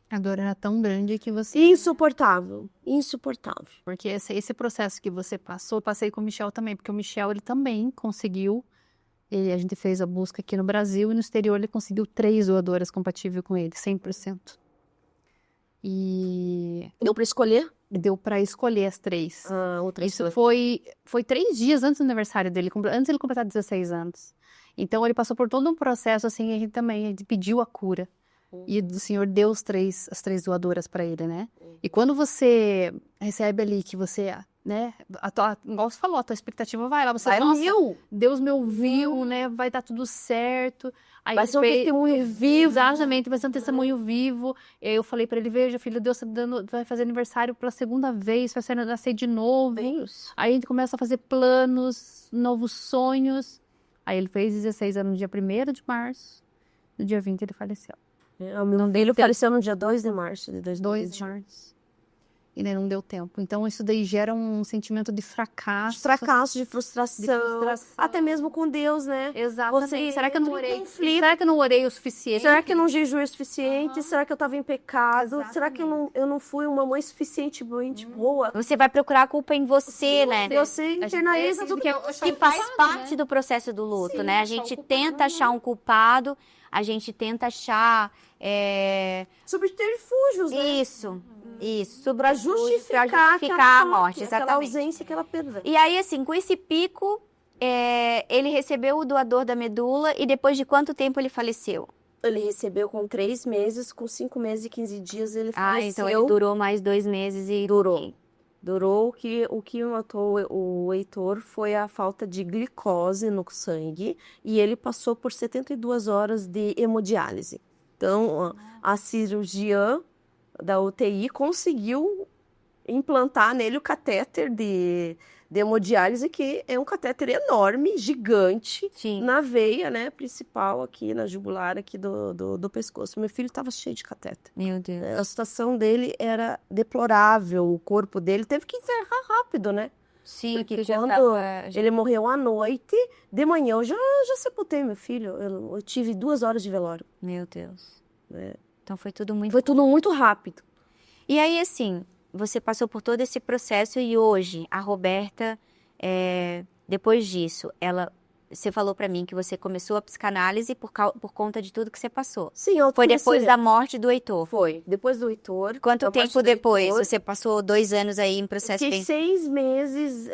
A dor era tão grande que você... Insuportável, insuportável. Porque esse processo que você passou, eu passei com o Michel também, porque o Michel, ele também conseguiu, a gente fez a busca aqui no Brasil e no exterior ele conseguiu 3 doadoras compatíveis com ele, 100%. E Deu para escolher? deu para escolher as 3. Outra Isso história. foi 3 dias antes do aniversário dele, antes de ele completar 16 anos. Então ele passou por todo um processo, assim, a gente pediu a cura. E o Senhor deu as 3 doadoras para ele, né? E quando você recebe ali que você, né, igual você falou, a tua expectativa vai lá, você, Vai nossa, mil. Deus me ouviu, né? Vai dar tudo certo. Aí Vai ele ser um fez- testemunho vivo. Exatamente, vai ser um testemunho vivo. E aí eu falei para ele, veja, filho, Deus vai fazer aniversário pela segunda vez, vai nascer de novo. Isso. Aí a gente começa a fazer planos, novos sonhos. Aí ele fez 16 anos no dia 1º de março. No dia 20 ele faleceu. O meu dele faleceu no dia 2 de março de 2 de 2020. março. E daí não deu tempo. Então isso daí gera um sentimento de fracasso. De fracasso, de frustração. De frustração. Até mesmo com Deus, né? Exatamente. Você Será que eu não entra em orei? conflito. Será que eu não orei o suficiente? Será que eu não jejuei o suficiente? Será que eu estava em pecado? Exatamente. Será que eu não fui uma mãe suficientemente boa? Você vai procurar a culpa em você, né? Você internaliza gente tudo quer que Que faz parte do processo do luto, né? A gente tenta achar um culpado, a gente tenta achar... subterfúgios, né? Isso. Para justificar a morte, aquela exatamente. ausência, aquela perda. E aí, assim, com esse pico, ele recebeu o doador da medula e depois de quanto tempo ele faleceu? Ele recebeu com 3 meses, com 5 meses e 15 dias ele faleceu. Então ele durou mais 2 meses e... Durou. Durou. O que matou o Heitor foi a falta de glicose no sangue e ele passou por 72 horas de hemodiálise. Então, a cirurgiã da UTI conseguiu implantar nele o catéter de hemodiálise, que é um catéter enorme, gigante, Sim. na veia, né, principal aqui, na jugular aqui do pescoço. Meu filho estava cheio de catéter. Meu Deus. A situação dele era deplorável, o corpo dele teve que enterrar rápido, né? Sim, Porque já quando tava... ele morreu à noite, de manhã eu já sepultei meu filho. Eu tive 2 horas de velório. Meu Deus. É. Então foi tudo muito... Foi tudo muito rápido. E aí, assim, você passou por todo esse processo e hoje, a Roberta, depois disso, você falou pra mim que você começou a psicanálise por conta de tudo que você passou. Sim, eu Foi depois da morte do Heitor. Foi, depois do Heitor. Quanto da morte tempo do depois? Heitor, Você passou 2 anos aí em processo Fiquei de... 6 meses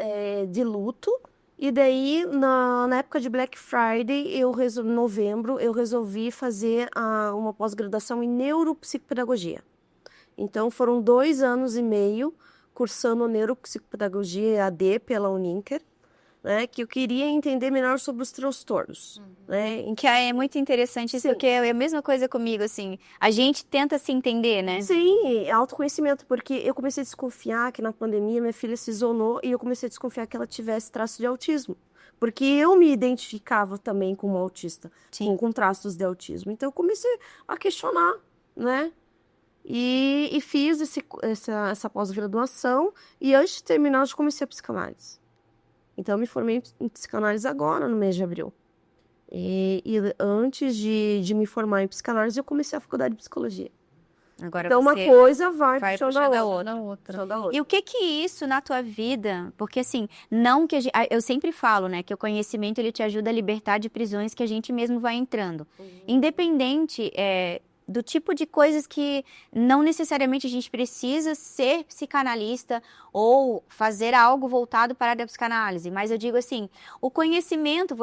de luto. E daí, na época de Black Friday, em novembro, eu resolvi fazer uma pós-graduação em neuropsicopedagogia. Então, foram 2 anos e meio cursando neuropsicopedagogia EAD pela Uninter, né, que eu queria entender melhor sobre os transtornos. Né? Que é muito interessante isso, Sim. porque é a mesma coisa comigo, assim. A gente tenta se entender, né? Sim, autoconhecimento, porque eu comecei a desconfiar que na pandemia minha filha se isolou e eu comecei a desconfiar que ela tivesse traço de autismo. Porque eu me identificava também como autista, com traços de autismo. Então eu comecei a questionar, né? E fiz essa pós-graduação e antes de terminar eu já comecei a psicanálise. Então eu me formei em psicanálise agora, no mês de abril. E antes de me formar em psicanálise, eu comecei a faculdade de psicologia. Agora Então uma você coisa vai puxando puxando a a outra. outra. E o que isso na tua vida? Porque assim, não que eu sempre falo, né, que o conhecimento ele te ajuda a libertar de prisões que a gente mesmo vai entrando. Independente do tipo de coisas que não necessariamente a gente precisa ser psicanalista ou fazer algo voltado para a área da psicanálise, mas eu digo assim, o conhecimento,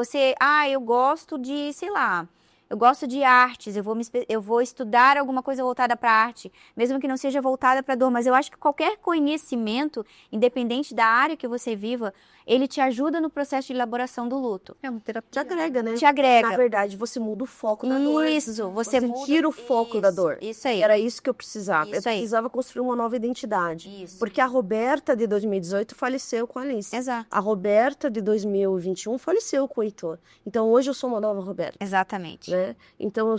eu gosto de, sei lá, eu gosto de artes, eu vou estudar alguma coisa voltada para arte, mesmo que não seja voltada para dor, mas eu acho que qualquer conhecimento, independente da área que você viva, ele te ajuda no processo de elaboração do luto. É uma terapia. Te agrega, né? Te agrega. Na verdade, você muda o foco da dor. Isso, você muda, tira o foco da dor. Isso aí. Era isso que eu precisava. Eu Isso aí. precisava construir uma nova identidade. Isso. Porque a Roberta de 2018 faleceu com a Alice. Exato. A Roberta de 2021 faleceu com o Heitor. Então hoje eu sou uma nova Roberta. Exatamente. Né? Então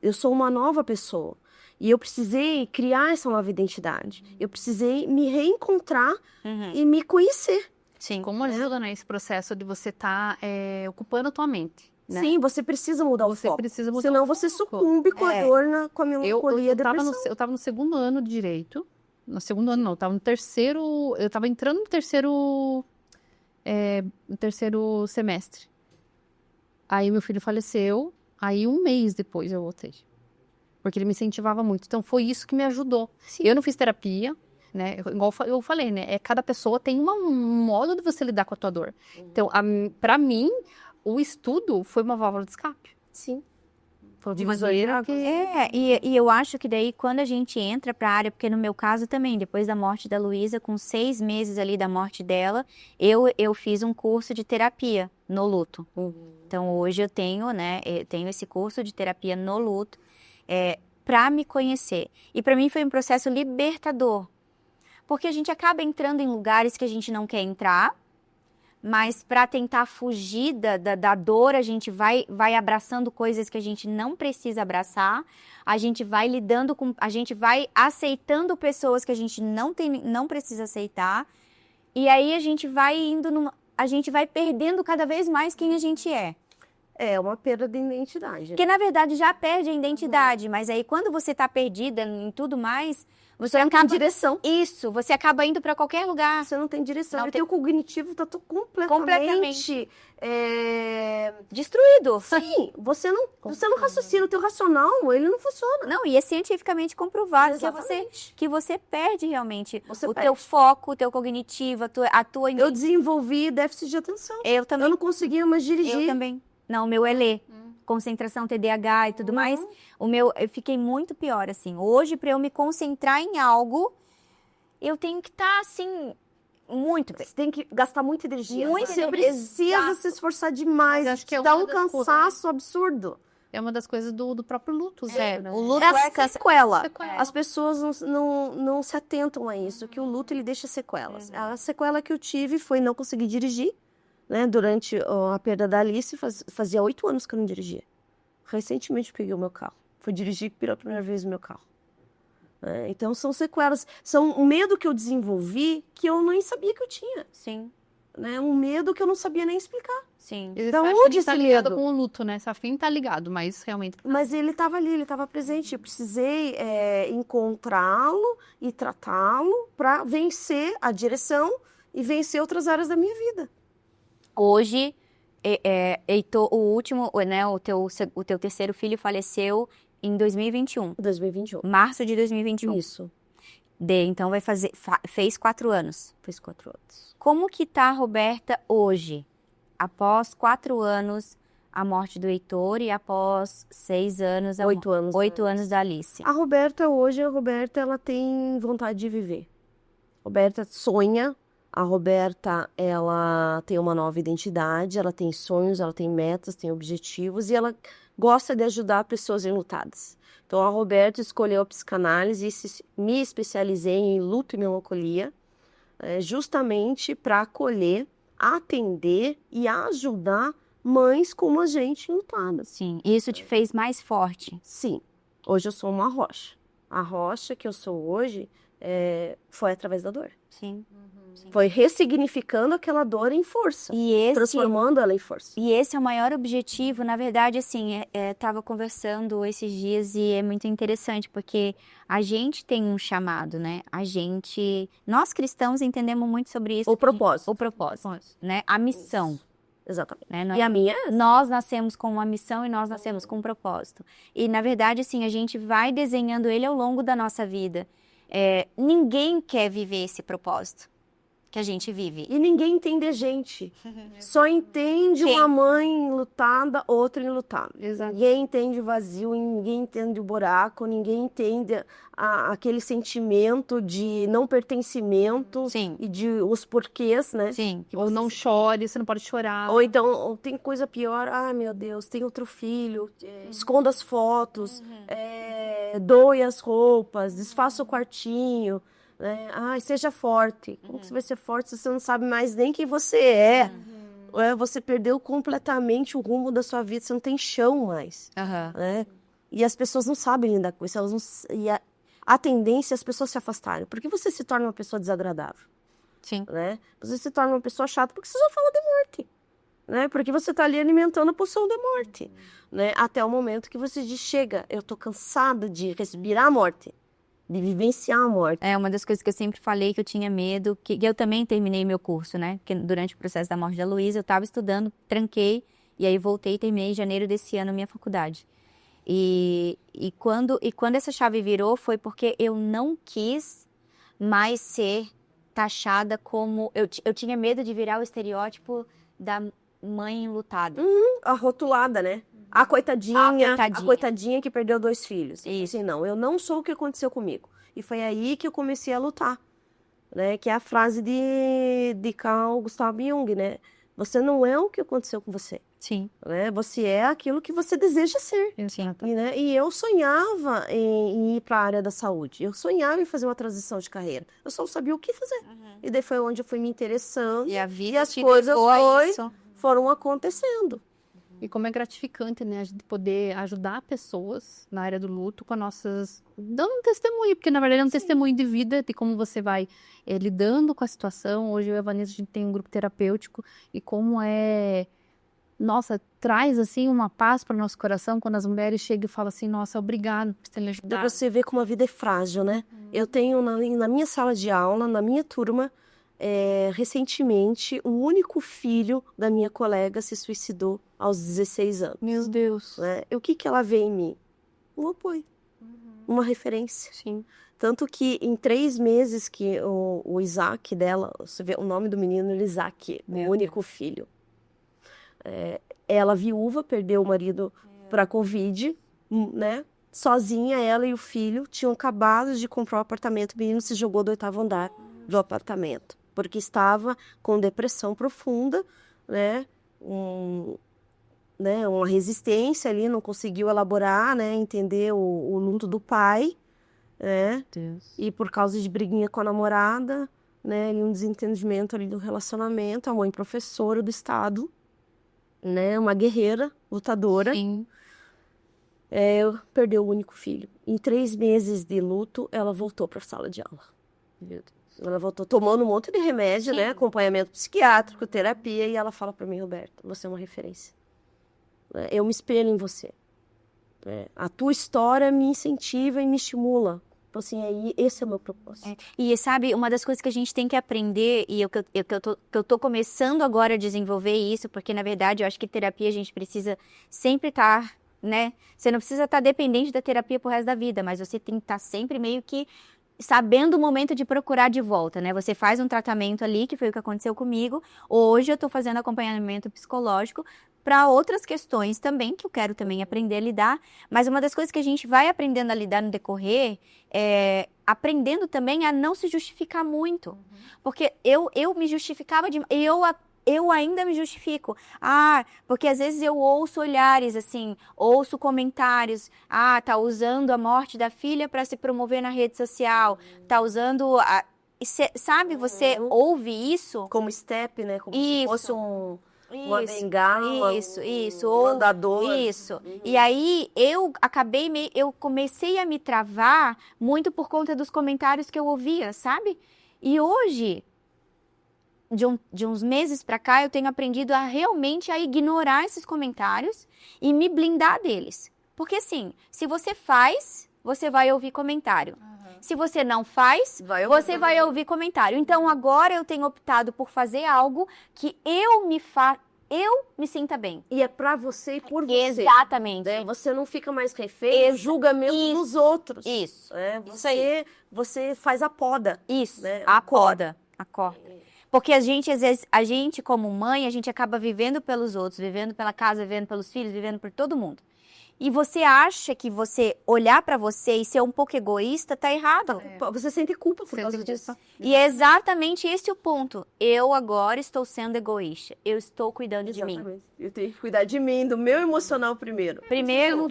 eu sou uma nova pessoa. E eu precisei criar essa nova identidade. Eu precisei me reencontrar e me conhecer. Sim. Como ajuda, né, esse processo de você estar ocupando a tua mente, né? Sim, você precisa mudar o Você foco. precisa mudar Senão o você foco. sucumbe com a dor, com a melancolia e a depressão. Eu tava no segundo ano de direito. No segundo ano, não. Eu tava no terceiro... Eu tava entrando no terceiro semestre. Aí meu filho faleceu. Aí um mês depois eu voltei. Porque ele me incentivava muito. Então foi isso que me ajudou. Sim. Eu não fiz terapia, né? Igual eu falei, né? Cada pessoa tem um modo de você lidar com a tua dor. Então, pra mim, o estudo foi uma válvula de escape. Sim. Foi uma Divisor de maneira águas. E eu acho que daí quando a gente entra para a área, porque no meu caso também, depois da morte da Luísa, com 6 meses ali da morte dela, eu fiz um curso de terapia no luto. Então hoje eu tenho esse curso de terapia no luto para me conhecer. E para mim foi um processo libertador, porque a gente acaba entrando em lugares que a gente não quer entrar, mas para tentar fugir da dor, a gente vai abraçando coisas que a gente não precisa abraçar, a gente vai a gente vai aceitando pessoas que a gente não precisa aceitar, e aí a gente vai a gente vai perdendo cada vez mais quem a gente é. É uma perda de identidade. Porque na verdade já perde a identidade, mas aí quando você tá perdida em tudo mais, você Não acaba... tem direção. Isso, você acaba indo para qualquer lugar. Você não tem direção. Não E tem- teu cognitivo tá completamente... Destruído. Sim, você não raciocina. O teu racional, ele não funciona. Não, e é cientificamente comprovado Exatamente. que você perde realmente Você o perde. teu foco, o teu cognitivo, a tua... Eu desenvolvi déficit de atenção. Eu também. Eu não conseguia mais dirigir. Eu também. Não, o meu é ler. Concentração, TDAH e tudo mais. Eu fiquei muito pior, assim. Hoje, para eu me concentrar em algo, eu tenho que estar, assim, muito bem. Você tem que gastar muita energia. Muita Você energia. precisa Exato. se esforçar demais. Mas acho que é dá uma um das coisas- cansaço absurdo. é uma das coisas do próprio luto. Né? O luto É a sequela. Sequela. As pessoas não se atentam a isso, que o luto ele deixa sequelas. A sequela que eu tive foi não conseguir dirigir, né? Durante a perda da Alice, fazia 8 anos que eu não dirigia. Recentemente peguei o meu carro. Fui dirigir pela primeira vez o meu carro. Então são sequelas. São um medo que eu desenvolvi que eu nem sabia que eu tinha. Sim, Né? Um medo que eu não sabia nem explicar. sim. Esse Da Safin onde tá esse ligado medo? com o luto, né? Safin tá ligado, mas realmente... Mas ele estava ali, ele estava presente. Eu precisei encontrá-lo e tratá-lo para vencer a direção e vencer outras áreas da minha vida. Hoje, Heitor, o último, né, o teu terceiro filho faleceu em 2021. 2021. Março de 2021. Isso. Então fez 4 anos. Fez 4 anos. Como que tá a Roberta hoje? Após 4 anos, a morte do Heitor e após 6 anos, 8 anos. 8 anos da Alice. A Roberta, ela tem vontade de viver. A Roberta sonha. A Roberta, ela tem uma nova identidade, ela tem sonhos, ela tem metas, tem objetivos e ela gosta de ajudar pessoas enlutadas. Então, a Roberta escolheu a psicanálise e me especializei em luto e melancolia, justamente para acolher, atender e ajudar mães como a gente enlutadas. Sim, isso te fez mais forte. Sim, hoje eu sou uma rocha. A rocha que eu sou hoje foi através da dor. Sim. Foi ressignificando aquela dor em força, transformando ela em força. E esse é o maior objetivo, na verdade, assim, tava conversando esses dias e é muito interessante, porque a gente tem um chamado, né? Nós cristãos entendemos muito sobre isso. O propósito. O propósito, né? A missão. Exatamente. Né? E a minha Nós nascemos com uma missão e nós nascemos com um propósito. E, na verdade, assim, a gente vai desenhando ele ao longo da nossa vida. Ninguém quer viver esse propósito que a gente vive. E ninguém entende a gente. Só entende Sim. uma mãe enlutada, outra enlutada. Exato. Ninguém entende o vazio, ninguém entende o buraco, ninguém entende aquele sentimento de não pertencimento Sim. e de os porquês, né? Sim. Ou não chore, você não pode chorar. Ou então, ou tem coisa pior, ai meu Deus, tem outro filho, esconda as fotos, doe as roupas, desfaça o quartinho, né? Ai, seja forte. Como que você vai ser forte se você não sabe mais nem quem você é? Você perdeu completamente o rumo da sua vida, você não tem chão mais, Aham. né? E as pessoas não sabem lidar com isso, elas não, e a tendência é as pessoas se afastarem, porque você se torna uma pessoa desagradável, Sim. né? Você se torna uma pessoa chata porque você só fala de morte, né? Porque você está ali alimentando a pulsão da morte, né? Até o momento que você diz, chega, eu tô cansada de respirar a morte, de vivenciar a morte. É uma das coisas que eu sempre falei que eu tinha medo, que eu também terminei meu curso, né? Porque durante o processo da morte da Luísa, eu estava estudando, tranquei, e aí voltei e terminei em janeiro desse ano a minha faculdade. E quando essa chave virou, foi porque eu não quis mais ser taxada como... Eu tinha medo de virar o estereótipo da mãe enlutada. A rotulada, né? A coitadinha, coitadinha. a coitadinha que perdeu 2 filhos. Isso. Assim, não, eu não sou o que aconteceu comigo. E foi aí que eu comecei a lutar, né? Que é a frase de Carl Gustav Jung, né? Você não é o que aconteceu com você, Sim. né? Você é aquilo que você deseja ser. Exato. E eu sonhava em ir para a área da saúde. Eu sonhava em fazer uma transição de carreira. Eu só não sabia o que fazer. E daí foi onde eu fui me interessando. E a vida as te coisas levou a isso. foram acontecendo. E como é gratificante, né, a gente poder ajudar pessoas na área do luto com dando um testemunho, porque na verdade é um testemunho de vida, de como você vai lidando com a situação. Hoje eu e a Vanessa, a gente tem um grupo terapêutico e como nossa, traz assim uma paz para o nosso coração quando as mulheres chegam e falam assim, nossa, obrigado por ter me Dá ajudado. pra você ver como a vida é frágil, né? Eu tenho na minha sala de aula, na minha turma, recentemente, o único filho da minha colega se suicidou aos 16 anos. Meu Deus. Né? E o que ela vê em mim? Um apoio, uma referência. Sim. Tanto que em 3 meses que o Isaac dela, você vê o nome do menino, era Isaac, o único filho. Ela viúva, perdeu o marido para Covid, né? Sozinha, ela e o filho tinham acabado de comprar um apartamento, o menino se jogou do 8º andar do apartamento, porque estava com depressão profunda, né? Uma resistência ali, não conseguiu elaborar, né? Entender o luto do pai, né? Deus. E por causa de briguinha com a namorada, né? E um desentendimento ali do relacionamento, a mãe professora do estado, né? Uma guerreira, lutadora. Sim. Perdeu o único filho. Em 3 meses de luto, ela voltou para a sala de aula. Ela voltou tomando um monte de remédio, né? Acompanhamento psiquiátrico, terapia, e ela fala para mim, Roberta, você é uma referência. Eu me espelho em você. A tua história me incentiva e me estimula. Então, assim, esse é o meu propósito. E sabe, uma das coisas que a gente tem que aprender, e que eu tô começando agora a desenvolver isso, porque na verdade eu acho que terapia a gente precisa sempre estar, né? Você não precisa estar dependente da terapia pro resto da vida, mas você tem que estar sempre meio que sabendo o momento de procurar de volta, né? Você faz um tratamento ali, que foi o que aconteceu comigo. Hoje eu tô fazendo acompanhamento psicológico para outras questões também, que eu quero também aprender a lidar. Mas uma das coisas que a gente vai aprendendo a lidar no decorrer é aprendendo também a não se justificar muito. Porque eu me justificava eu ainda me justifico. Porque às vezes eu ouço olhares, assim, ouço comentários. Tá usando a morte da filha para se promover na rede social. Tá usando... sabe, você ouve isso? Como step, né? Como se fosse uma Isso, bengala, isso, um andador. Isso. E aí eu comecei a me travar muito por conta dos comentários que eu ouvia, sabe? E hoje, de uns meses pra cá, eu tenho aprendido a realmente ignorar esses comentários e me blindar deles. Porque assim, se você faz, você vai ouvir comentário. Se você não faz, você vai ouvir comentário. Então, agora eu tenho optado por fazer algo que eu eu me sinta bem. E é pra você e por você. Exatamente. Né? Você não fica mais refém do julgamento dos outros. Isso. Né? Isso aí. Você faz a poda. Isso, Né? acorda. Porque às vezes, a gente como mãe, a gente acaba vivendo pelos outros, vivendo pela casa, vivendo pelos filhos, vivendo por todo mundo. E você acha que você olhar pra você e ser um pouco egoísta tá errado. Você sente culpa por causa disso. E é exatamente esse o ponto. Eu agora estou sendo egoísta. Eu estou cuidando de mim. Exatamente. Eu tenho que cuidar de mim, do meu emocional primeiro. Primeiro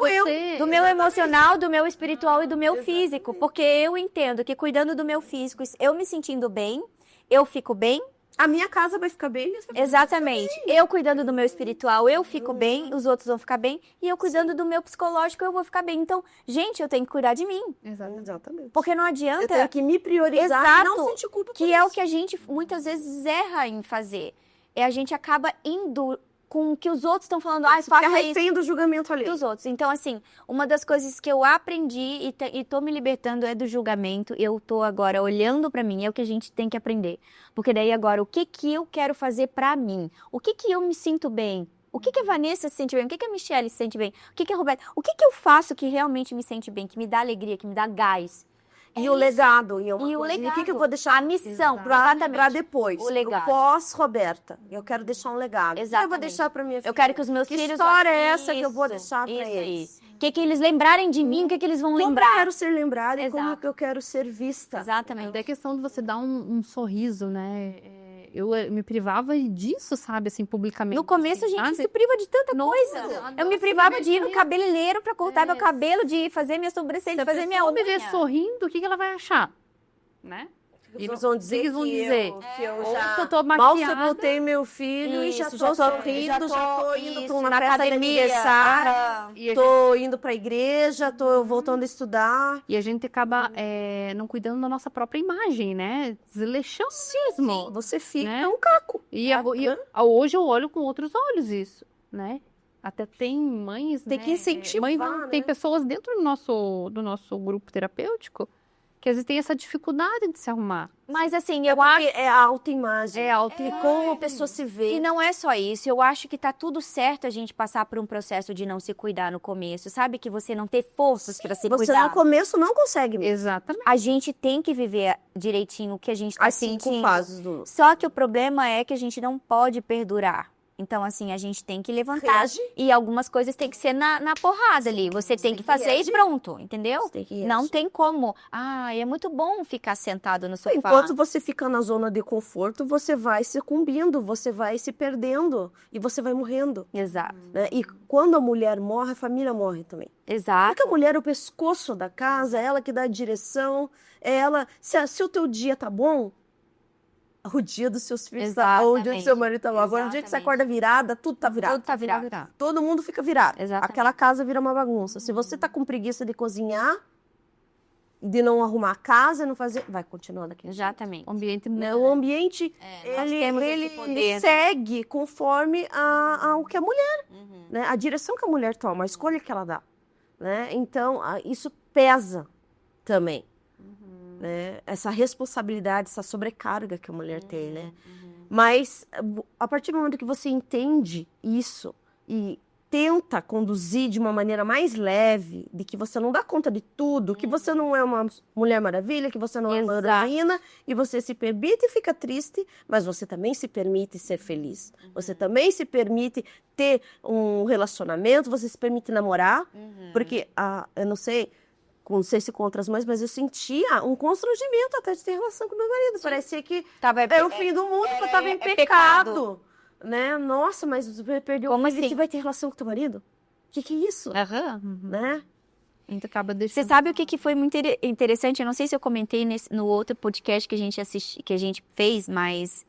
eu. do meu emocional, do meu espiritual e do meu físico. Porque eu entendo que cuidando do meu físico, eu me sentindo bem, eu fico bem. A minha casa vai ficar bem. Exatamente. Eu cuidando do meu espiritual, eu fico bem, os outros vão ficar bem. E eu cuidando do meu psicológico, eu vou ficar bem. Então, gente, eu tenho que cuidar de mim. Exatamente. Porque não adianta... Eu tenho que me priorizar e não sentir culpa por que isso. é o que a gente muitas vezes erra em fazer. A gente acaba indo com o que os outros estão falando. Ah, faça isso. Refém do julgamento ali. Dos outros. Então, assim, uma das coisas que eu aprendi e tô me libertando é do julgamento. Eu tô agora olhando pra mim, é o que a gente tem que aprender. Porque daí agora, o que eu quero fazer pra mim? O que eu me sinto bem? O que a Vanessa se sente bem? O que a Michelle se sente bem? O que a Roberta... O que eu faço que realmente me sente bem, que me dá alegria, que me dá gás? E o legado. E o legado. E o que eu vou deixar? A missão. Pra depois. O legado. Pós-Roberta. Eu quero deixar um legado. Exatamente. O que eu vou deixar pra minha filha? Eu quero que os meus filhos... Que história é essa que eu vou deixar pra eles? O que eles lembrarem de mim, o que eles vão Como lembrar. eu quero ser lembrada e como Exato. que eu quero ser vista. Exatamente. Até a questão de você dar um sorriso, né? Eu me privava disso, sabe, assim, publicamente. No começo, a assim, gente sabe? se priva de tanta coisa. Eu me privava de ir no imagina. cabeleireiro pra cortar meu cabelo, de fazer minha sobrancelha, de fazer minha Se unha. me ver sorrindo, o que ela vai achar? Né? Eles vão dizer eles vão que dizer, que eu ou já que eu tô mal maquiada. sepultei meu filho e já Isso, tô já tô sorrindo, já tô indo pra uma na festa de academia. aniversário, E a tô indo pra igreja, tô voltando a estudar. E a gente acaba não cuidando da nossa própria imagem, né? Desleixando mesmo. Você fica Né? um caco. Hoje eu olho com outros olhos isso, né? Até tem mães, Tem né? que incentivar, Tem né? pessoas dentro do nosso grupo terapêutico que às vezes tem essa dificuldade de se arrumar. Mas assim, eu acho... É a autoimagem. É alto E como a pessoa se vê. E não é só isso, eu acho que tá tudo certo a gente passar por um processo de não se cuidar no começo, sabe? Que você não ter forças pra se Você cuidar. no começo não consegue mesmo. Exatamente. A gente tem que viver direitinho o que a gente tá As 5 sentindo. fases do... Só que o problema é que a gente não pode perdurar. Então, assim, a gente tem que levantar. Reagir. E algumas coisas tem que ser na porrada ali. Você tem que fazer e pronto, entendeu? Você tem que Não reagir. tem como. Ah, é muito bom ficar sentado no sofá. Enquanto você fica na zona de conforto, você vai sucumbindo, você vai se perdendo e você vai morrendo. Exato. Né? E quando a mulher morre, a família morre também. Exato. Porque a mulher é o pescoço da casa, é ela que dá a direção, é ela... Se o teu dia tá bom, o dia dos seus filhos tá bom, o dia do seu marido tá bom. Agora, o dia que você acorda virada, tudo tá virado. Tudo tá virado. Todo mundo fica virado. Exatamente. Aquela casa vira uma bagunça. Se você tá com preguiça de cozinhar, de não arrumar a casa, não fazer... Vai continuar daquele jeito. Exatamente. O ambiente Né? O ambiente, nós temos esse ele poder, né? segue conforme ao que a mulher, né? A direção que a mulher toma, a escolha que ela dá. Né? Então, isso pesa também. Né? Essa responsabilidade, essa sobrecarga que a mulher tem, né? Mas, a partir do momento que você entende isso e tenta conduzir de uma maneira mais leve, de que você não dá conta de tudo, que você não é uma Mulher Maravilha, que você não é uma heroína, e você se permite e fica triste, mas você também se permite ser feliz. Você também se permite ter um relacionamento, você se permite namorar, porque, eu não sei se com outras mães, mas eu sentia um constrangimento até de ter relação com meu marido. Sim. Parecia que é o fim do mundo, que eu estava em pecado. Né? Nossa, mas você perdeu Como o filho assim? e vai ter relação com teu marido? O que é isso? Né? A gente acaba deixando... Você sabe o que foi muito interessante? Eu não sei se eu comentei no outro podcast que a gente que a gente fez, mas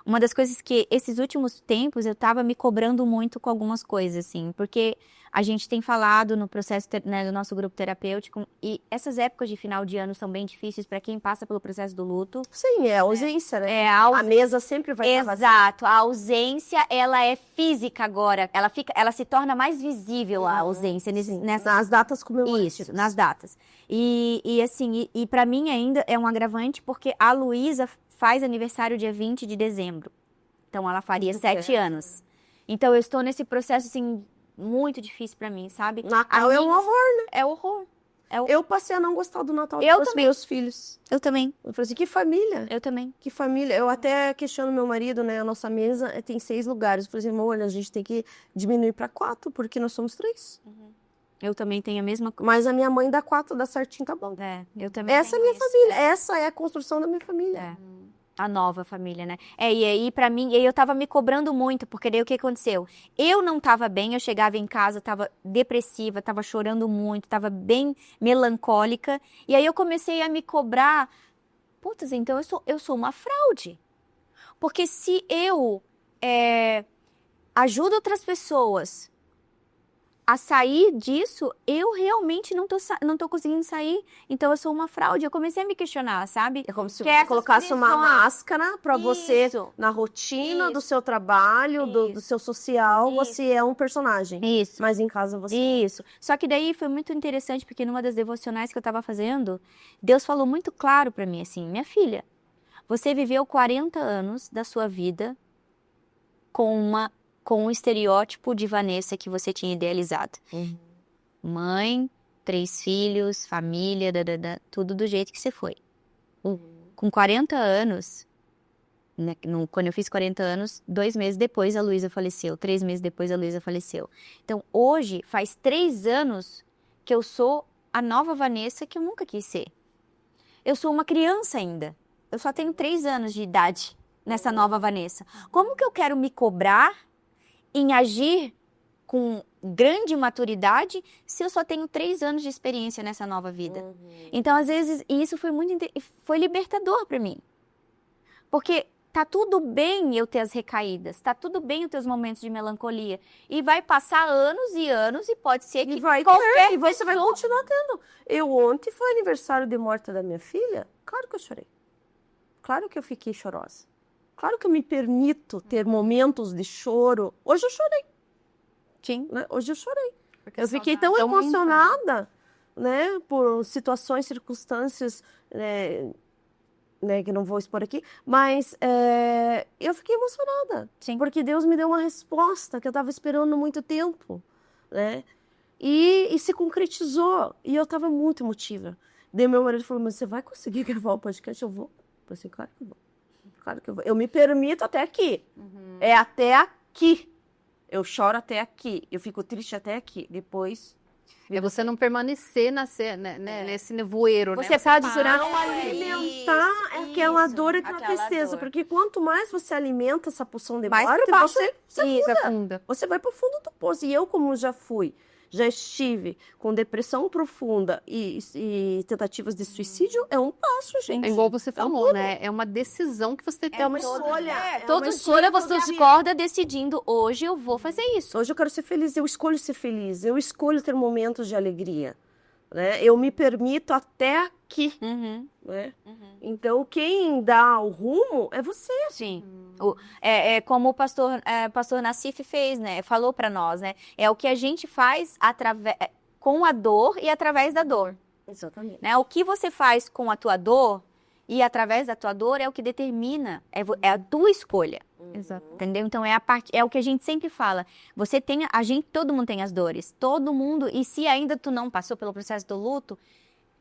uma das coisas que esses últimos tempos eu tava me cobrando muito com algumas coisas, assim, porque a gente tem falado no processo, né, do nosso grupo terapêutico, e essas épocas de final de ano são bem difíceis para quem passa pelo processo do luto. Sim, é a ausência, né? A mesa sempre vai estar vazia. Exato, a ausência, ela é física agora, ela se torna mais visível a ausência nessas... Nas datas comemorativas. Isso, nas datas. E assim, e para mim ainda é um agravante porque a Luísa faz aniversário dia 20 de dezembro. Então, ela faria Muito 7 perto. anos. Então, eu estou nesse processo, assim, muito difícil pra mim, sabe? Natal é um horror. É horror. Eu passei a não gostar do Natal Eu dos também. meus filhos. Eu também. Eu falei assim, que família. Eu também. Que família. Eu até questiono meu marido, né? A nossa mesa tem 6 lugares. Eu falei assim, olha, a gente tem que diminuir para 4, porque nós somos 3. Eu também tenho a mesma coisa. Mas a minha mãe dá 4, dá certinho, tá bom. Eu também Essa é a tenho minha isso. família. Essa é a construção da minha família. É. A nova família, né? E aí, pra mim, e aí eu tava me cobrando muito, porque daí o que aconteceu? Eu não tava bem, eu chegava em casa, tava depressiva, tava chorando muito, tava bem melancólica, e aí eu comecei a me cobrar, putz, então eu sou uma fraude. Porque se eu ajudo outras pessoas a sair disso, eu realmente não tô conseguindo sair. Então eu sou uma fraude. Eu comecei a me questionar, sabe? É como se Que você essas colocasse uma pressões- máscara para você, Isso. na rotina do Isso. seu trabalho, do seu social, Isso. você é um personagem. Isso. Mas em casa você... Isso. Só que daí foi muito interessante, porque numa das devocionais que eu tava fazendo, Deus falou muito claro pra mim, assim, minha filha, você viveu 40 anos da sua vida com um estereótipo de Vanessa que você tinha idealizado. Mãe, 3 filhos, família, tudo do jeito que você foi. Com 40 anos, né, quando eu fiz 40 anos, 2 meses depois a Luísa faleceu, 3 meses depois a Luísa faleceu. Então, hoje, faz 3 anos que eu sou a nova Vanessa que eu nunca quis ser. Eu sou uma criança ainda. Eu só tenho 3 anos de idade nessa nova Vanessa. Como que eu quero me cobrar em agir com grande maturidade se eu só tenho 3 anos de experiência nessa nova vida? Então, às vezes, isso foi foi libertador para mim. Porque tá tudo bem eu ter as recaídas, tá tudo bem eu ter os momentos de melancolia. E vai passar anos e anos e pode ser que E você vai continuar tendo. Ontem foi aniversário de morte da minha filha. Claro que eu chorei. Claro que eu fiquei chorosa. Claro que eu me permito ter momentos de choro. Hoje eu chorei. Sim. Né? Hoje eu chorei. Porque Eu fiquei tão emocionada, né, por situações, circunstâncias, né, que não vou expor aqui, mas eu fiquei emocionada. Sim. Porque Deus me deu uma resposta que eu estava esperando há muito tempo, né? E se concretizou. E eu estava muito emotiva. Daí meu marido falou, mas você vai conseguir gravar o podcast? Eu vou. Eu falei assim, claro que eu vou. Claro que eu vou. Eu me permito até aqui. É até aqui. Eu choro até aqui. Eu fico triste até aqui. Depois... É você não permanecer nesse nevoeiro, Você né? pode para. jurar Não alimentar aquela dor e aquela tristeza. dor. Porque quanto mais você alimenta essa pulsão de Mais morte, pra baixo você Profunda. você vai para o fundo do poço. E eu, como já estive com depressão profunda e tentativas de suicídio, é um passo, gente. É igual você falou, tudo. né? É uma decisão que você tem. uma escolha. Toda escolha você acorda decidindo, hoje eu vou fazer isso. Hoje eu quero ser feliz, eu escolho ser feliz, eu escolho ter momentos de alegria, né? Eu me permito até aqui, né? Então, quem dá o rumo é você. Sim. Como o pastor Nassif fez, né? Falou pra nós, né? É o que a gente faz com a dor e através da dor. Exatamente. Né? O que você faz com a tua dor e através da tua dor é o que determina, é a tua escolha. Exato. Entendeu? Então é o que a gente sempre fala. Todo mundo tem as dores. Todo mundo, e se ainda tu não passou pelo processo do luto,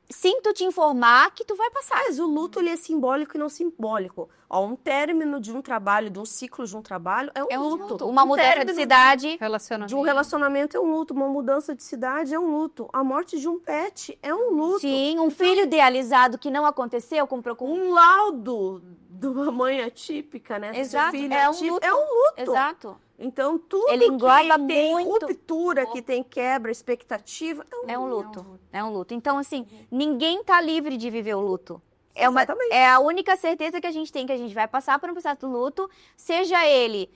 sinto te informar que tu vai passar. Mas o luto, ele é simbólico e não simbólico. Ó, um término de um trabalho, de um ciclo de um trabalho, é um luto. Uma mudança de término cidade. Relacionamento. de um relacionamento é um luto, uma mudança de cidade é um luto, a morte de um pet é um luto. Sim, um filho idealizado que não aconteceu, comprou com Um laudo de uma mãe atípica, né? do seu Exato, filho é um atípico, luto. é um luto. Exato. Então, tudo Ele engloba que tem muito. ruptura, que tem quebra, expectativa, É um luto. É um luto. Então, assim, ninguém tá livre de viver o luto. Exatamente. É a única certeza que a gente tem, que a gente vai passar por um processo do luto, seja ele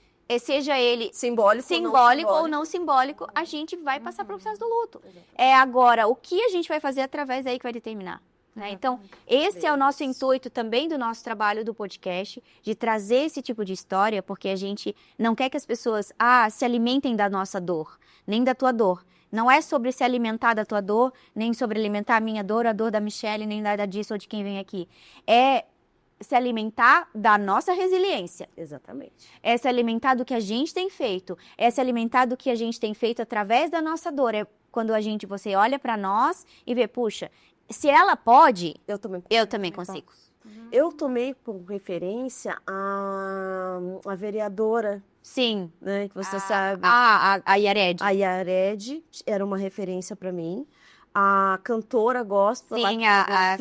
simbólico ou não simbólico, a gente vai passar por um processo do luto. É agora, o que a gente vai fazer através daí que vai determinar. Né? Então, esse é o nosso intuito também do nosso trabalho do podcast, de trazer esse tipo de história, porque a gente não quer que as pessoas se alimentem da nossa dor, nem da tua dor. Não é sobre se alimentar da tua dor, nem sobre alimentar a minha dor, a dor da Michelle, nem nada disso ou de quem vem aqui. É se alimentar da nossa resiliência. Exatamente. É se alimentar do que a gente tem feito. É se alimentar do que a gente tem feito através da nossa dor. É quando você olha para nós e vê, puxa, se ela pode, eu também consigo. Eu tomei por referência a vereadora, Sim. né, que você sabe. A Yared. A Yared era uma referência para mim. A cantora gospel, Sim, a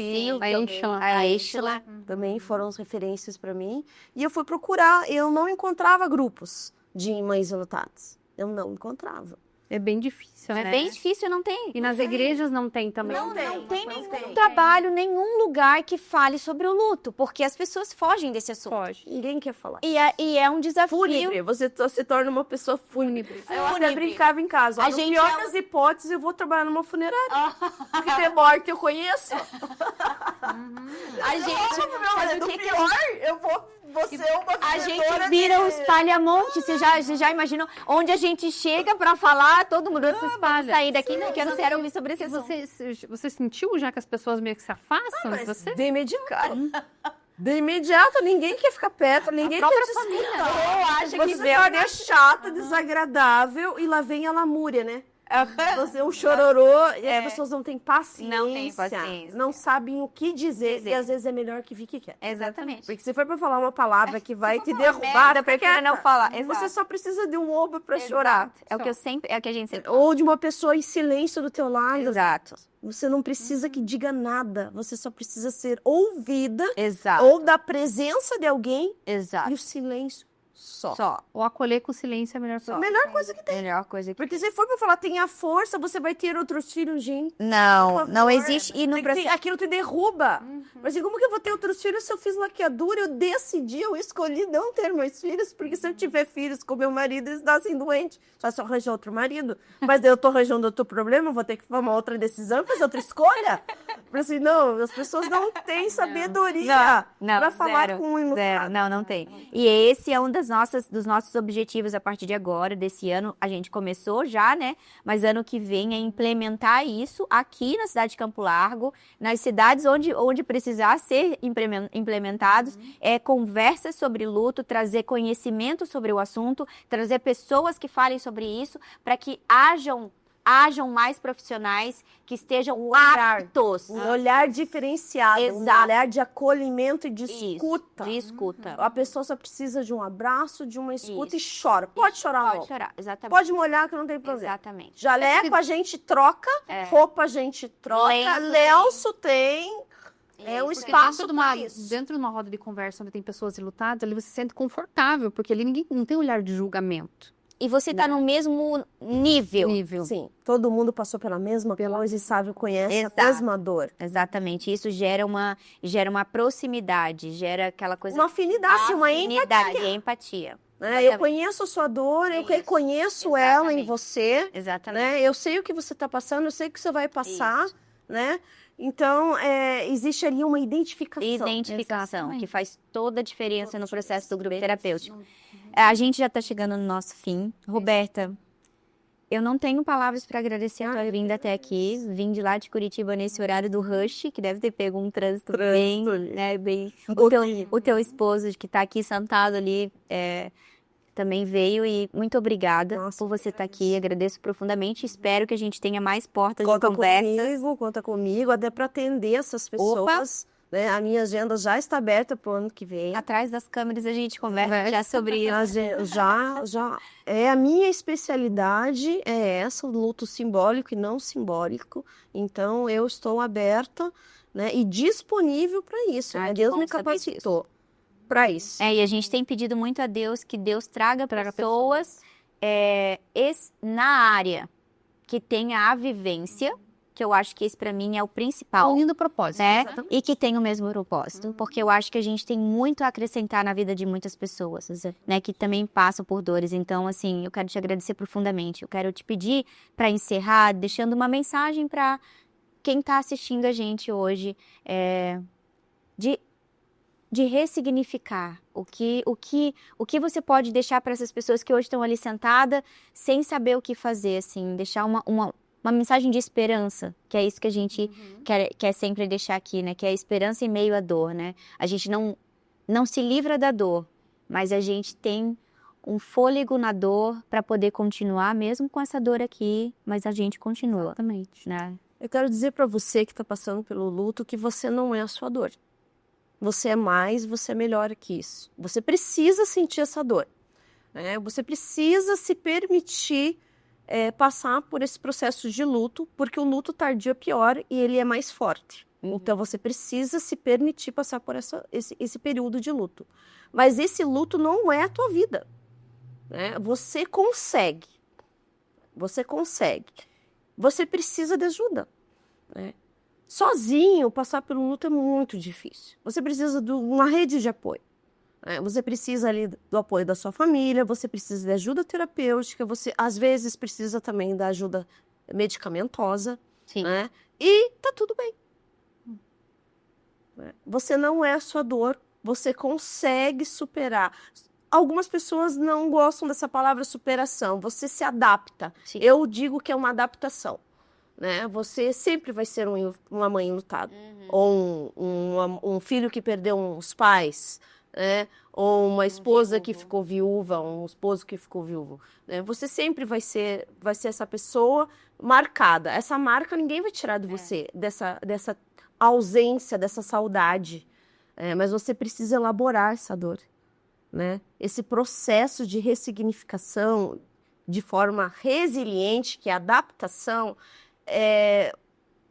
Eixla, também foram as referências para mim. E eu fui procurar, eu não encontrava grupos de mães enlutadas. Eu não encontrava. É bem difícil, né? É bem difícil, não tem. E nas igrejas não tem também. Não tem nenhum trabalho, nenhum lugar que fale sobre o luto, porque as pessoas fogem desse assunto. Foge. Ninguém quer falar. E é um desafio. Fúnebre, você se torna uma pessoa fúnebre. Eu até Fúnebre. brincava em casa. A No gente pior é um- das hipóteses, eu vou trabalhar numa funerária. Porque ter morte eu conheço. A gente, sabe No o que que pior, eu vou ser uma a gente vendedora vira um de- espalha-monte. Você já imaginou? Onde a gente chega pra falar, todo mundo se espalha. Sair daqui, não quero ser ouvir sobre esse assunto. Você sentiu já que as pessoas meio que se afastam de Mas você? de imediato. De imediato, ninguém quer ficar perto, ninguém quer te escutar. acha Você se torna chata, desagradável, e lá vem a lamúria, né? Você é um chororô, e as pessoas não têm paciência. Não têm paciência. Não sabem o que dizer. E às vezes é melhor que fique quieto. Exatamente. Porque se for pra falar uma palavra que vai te derrubar, merda, fica prefiro não quieta. falar. Você Exato. só precisa de um ombro pra chorar. É o que a gente sempre... Ou de uma pessoa em silêncio do teu lado. Exato. Você não precisa que diga nada. Você só precisa ser ouvida Exato. ou da presença de alguém Exato. e o silêncio só. Só. Ou acolher com silêncio é a melhor coisa. A melhor coisa que tem. Melhor coisa que... Porque se for pra falar, tenha força, você vai ter outros filhos, gente. Não, Por não favor. existe. E no processo... Aquilo te derruba. Mas assim, como que eu vou ter outros filhos se eu fiz laqueadura? Eu decidi, eu escolhi não ter mais filhos, porque se eu tiver filhos com meu marido, eles nascem doentes. Só se eu arranjar outro marido. Mas daí eu tô arranjando outro problema, eu vou ter que tomar outra decisão, fazer outra escolha. Porque assim, não, as pessoas não têm sabedoria Não, pra falar zero, com um enlutado. zero. Não tem. E esse é um dos nossos objetivos a partir de agora, desse ano. A gente começou já, né? Mas ano que vem é implementar isso aqui na cidade de Campo Largo, nas cidades onde precisar ser implementados, conversas sobre luto, trazer conhecimento sobre o assunto, trazer pessoas que falem sobre isso, para que hajam mais profissionais que estejam aptos. Um olhar diferenciado, um Exato. olhar de acolhimento e de Isso, escuta. de escuta. A pessoa só precisa de um abraço, de uma escuta e chora. Pode chorar, Pode amor. chorar, exatamente. Pode molhar que não tem problema. Exatamente. Jaleco a gente troca, roupa a gente troca, lenço tem. É um Isso, Porque espaço dentro para isso. dentro de uma roda de conversa onde tem pessoas enlutadas, ali você se sente confortável, porque ali ninguém não tem olhar de julgamento. E você tá no mesmo nível. Sim, todo mundo passou pela mesma coisa e sabe, conhece Exato. a mesma dor. Exatamente. Isso gera uma proximidade, gera aquela coisa... Uma afinidade, uma afinidade, empatia. empatia. Né? Eu Exatamente. conheço a sua dor, eu Isso. reconheço ela em Exatamente. você. Exatamente. Né? Eu sei o que você está passando, eu sei o que você vai passar, Isso. né? Então, existe ali uma identificação. Identificação, Exatamente. que faz toda a diferença no processo do grupo terapêutico. A gente já está chegando no nosso fim. Roberta, eu não tenho palavras para agradecer a tua vinda até aqui. Vim de lá de Curitiba nesse horário do rush, que deve ter pego um trânsito bem, né, bem... O teu esposo, que está aqui sentado ali, também veio, e muito obrigada por você estar aqui. Agradeço profundamente. Espero que a gente tenha mais portas de conversas. Conta comigo, até para atender essas pessoas. Né? A minha agenda já está aberta para o ano que vem. Atrás das câmeras a gente conversa já sobre isso. Já é a minha especialidade, é essa, o luto simbólico e não simbólico. Então, eu estou aberta, né, e disponível para isso. Ah, Né? que Deus bom me saber capacitou para isso. E a gente tem pedido muito a Deus que Deus traga pessoas na área que tenha a vivência, que eu acho que esse para mim é o principal. Um lindo propósito. Né? E que tem o mesmo propósito, porque eu acho que a gente tem muito a acrescentar na vida de muitas pessoas, né, que também passam por dores. Então, assim, eu quero te agradecer profundamente. Eu quero te pedir para encerrar, deixando uma mensagem para quem está assistindo a gente hoje, de ressignificar o que você pode deixar para essas pessoas que hoje estão ali sentadas sem saber o que fazer, assim, deixar uma mensagem de esperança, que é isso que a gente quer sempre deixar aqui, né? Que é a esperança em meio à dor, né? A gente não se livra da dor, mas a gente tem um fôlego na dor para poder continuar, mesmo com essa dor aqui, mas a gente continua. Exatamente. Né? Eu quero dizer para você que está passando pelo luto que você não é a sua dor. Você é mais, você é melhor que isso. Você precisa sentir essa dor, né? Você precisa se permitir passar por esse processo de luto, porque o luto tardio é pior e ele é mais forte. Então você precisa se permitir passar por esse período de luto. Mas esse luto não é a tua vida, né? Você consegue. Você consegue. Você precisa de ajuda, né? Sozinho, passar pelo luto é muito difícil. Você precisa de uma rede de apoio, né? Você precisa ali do apoio da sua família, você precisa de ajuda terapêutica, você às vezes precisa também da ajuda medicamentosa, Sim. né? E tá tudo bem. Você não é a sua dor, você consegue superar. Algumas pessoas não gostam dessa palavra superação, você se adapta. Sim. Eu digo que é uma adaptação, né? Você sempre vai ser uma mãe enlutada, ou um filho que perdeu os pais, né? Ou uma esposa que ficou viúva, um esposo que ficou viúvo, né? Você sempre vai ser essa pessoa marcada. Essa marca ninguém vai tirar de você, dessa ausência, dessa saudade. Mas você precisa elaborar essa dor, né? Esse processo de ressignificação de forma resiliente, que é a adaptação,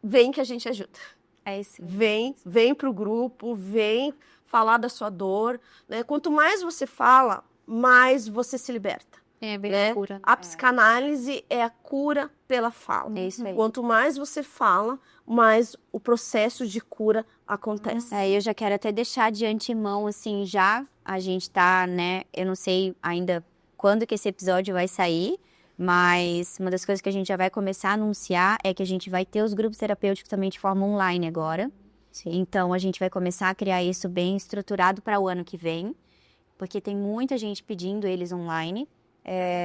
vem que a gente ajuda. É isso. Vem para o grupo, vem falar da sua dor, né? Quanto mais você fala, mais você se liberta. É bem Né? cura. A psicanálise é a cura pela fala. É isso aí. Quanto mais você fala, mais o processo de cura acontece. Eu já quero até deixar de antemão, assim, já a gente tá, né, eu não sei ainda quando que esse episódio vai sair, mas uma das coisas que a gente já vai começar a anunciar é que a gente vai ter os grupos terapêuticos também de forma online agora. Sim. Então, a gente vai começar a criar isso bem estruturado para o ano que vem, porque tem muita gente pedindo eles online.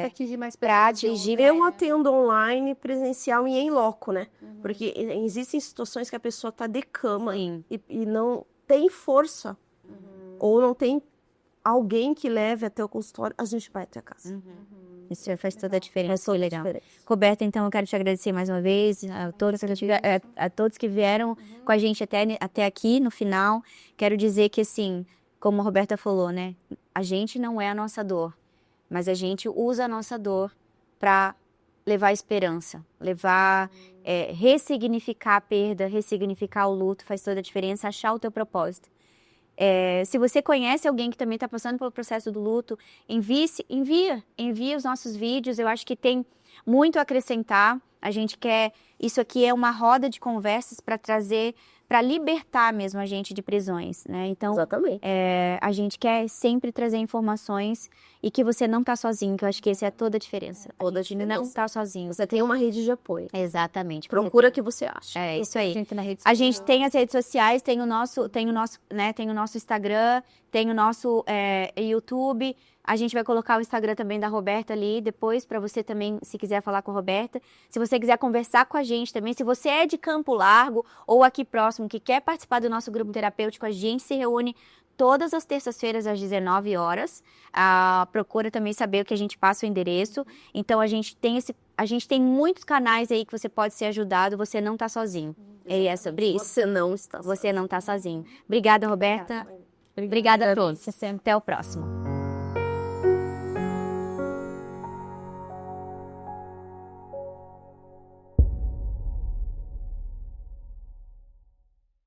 Atingir mais Pra pessoas. atingir- Eu atendo online, presencial e em loco, né? Porque existem situações que a pessoa tá de cama Sim. e não tem força, ou não tem alguém que leve até o consultório, a gente vai até a casa. Isso já faz toda a diferença. Faz toda a legal. diferença. Roberta, então eu quero te agradecer mais uma vez, a todos que vieram com a gente até aqui no final. Quero dizer que, assim, como a Roberta falou, né? A gente não é a nossa dor, mas a gente usa a nossa dor para levar esperança, ressignificar a perda, ressignificar o luto, faz toda a diferença, achar o teu propósito. Se você conhece alguém que também está passando pelo processo do luto, envia os nossos vídeos. Eu acho que tem muito a acrescentar. A gente quer, isso aqui é uma roda de conversas para trazer, para libertar mesmo a gente de prisões, né? Então, Exatamente. a gente quer sempre trazer informações e que você não está sozinho, que eu acho que essa é toda a diferença. Toda a A gente não diferença. está sozinho. Você tem uma rede de apoio. Exatamente. Procura o que você acha. É isso aí. Gente na rede A gente tem as redes sociais, tem o nosso Instagram, tem o nosso YouTube. A gente vai colocar o Instagram também da Roberta ali depois, para você também, se quiser falar com a Roberta. Se você quiser conversar com a gente também, se você é de Campo Largo ou aqui próximo, que quer participar do nosso grupo terapêutico, a gente se reúne todas as terças-feiras às 19 horas. Procura também saber o que a gente passa o endereço. Então, a gente tem muitos canais aí que você pode ser ajudado, você não está sozinho. E é sobre isso. Você não está Você não está sozinho. Obrigada, Roberta. Obrigada a todos. Até o próximo.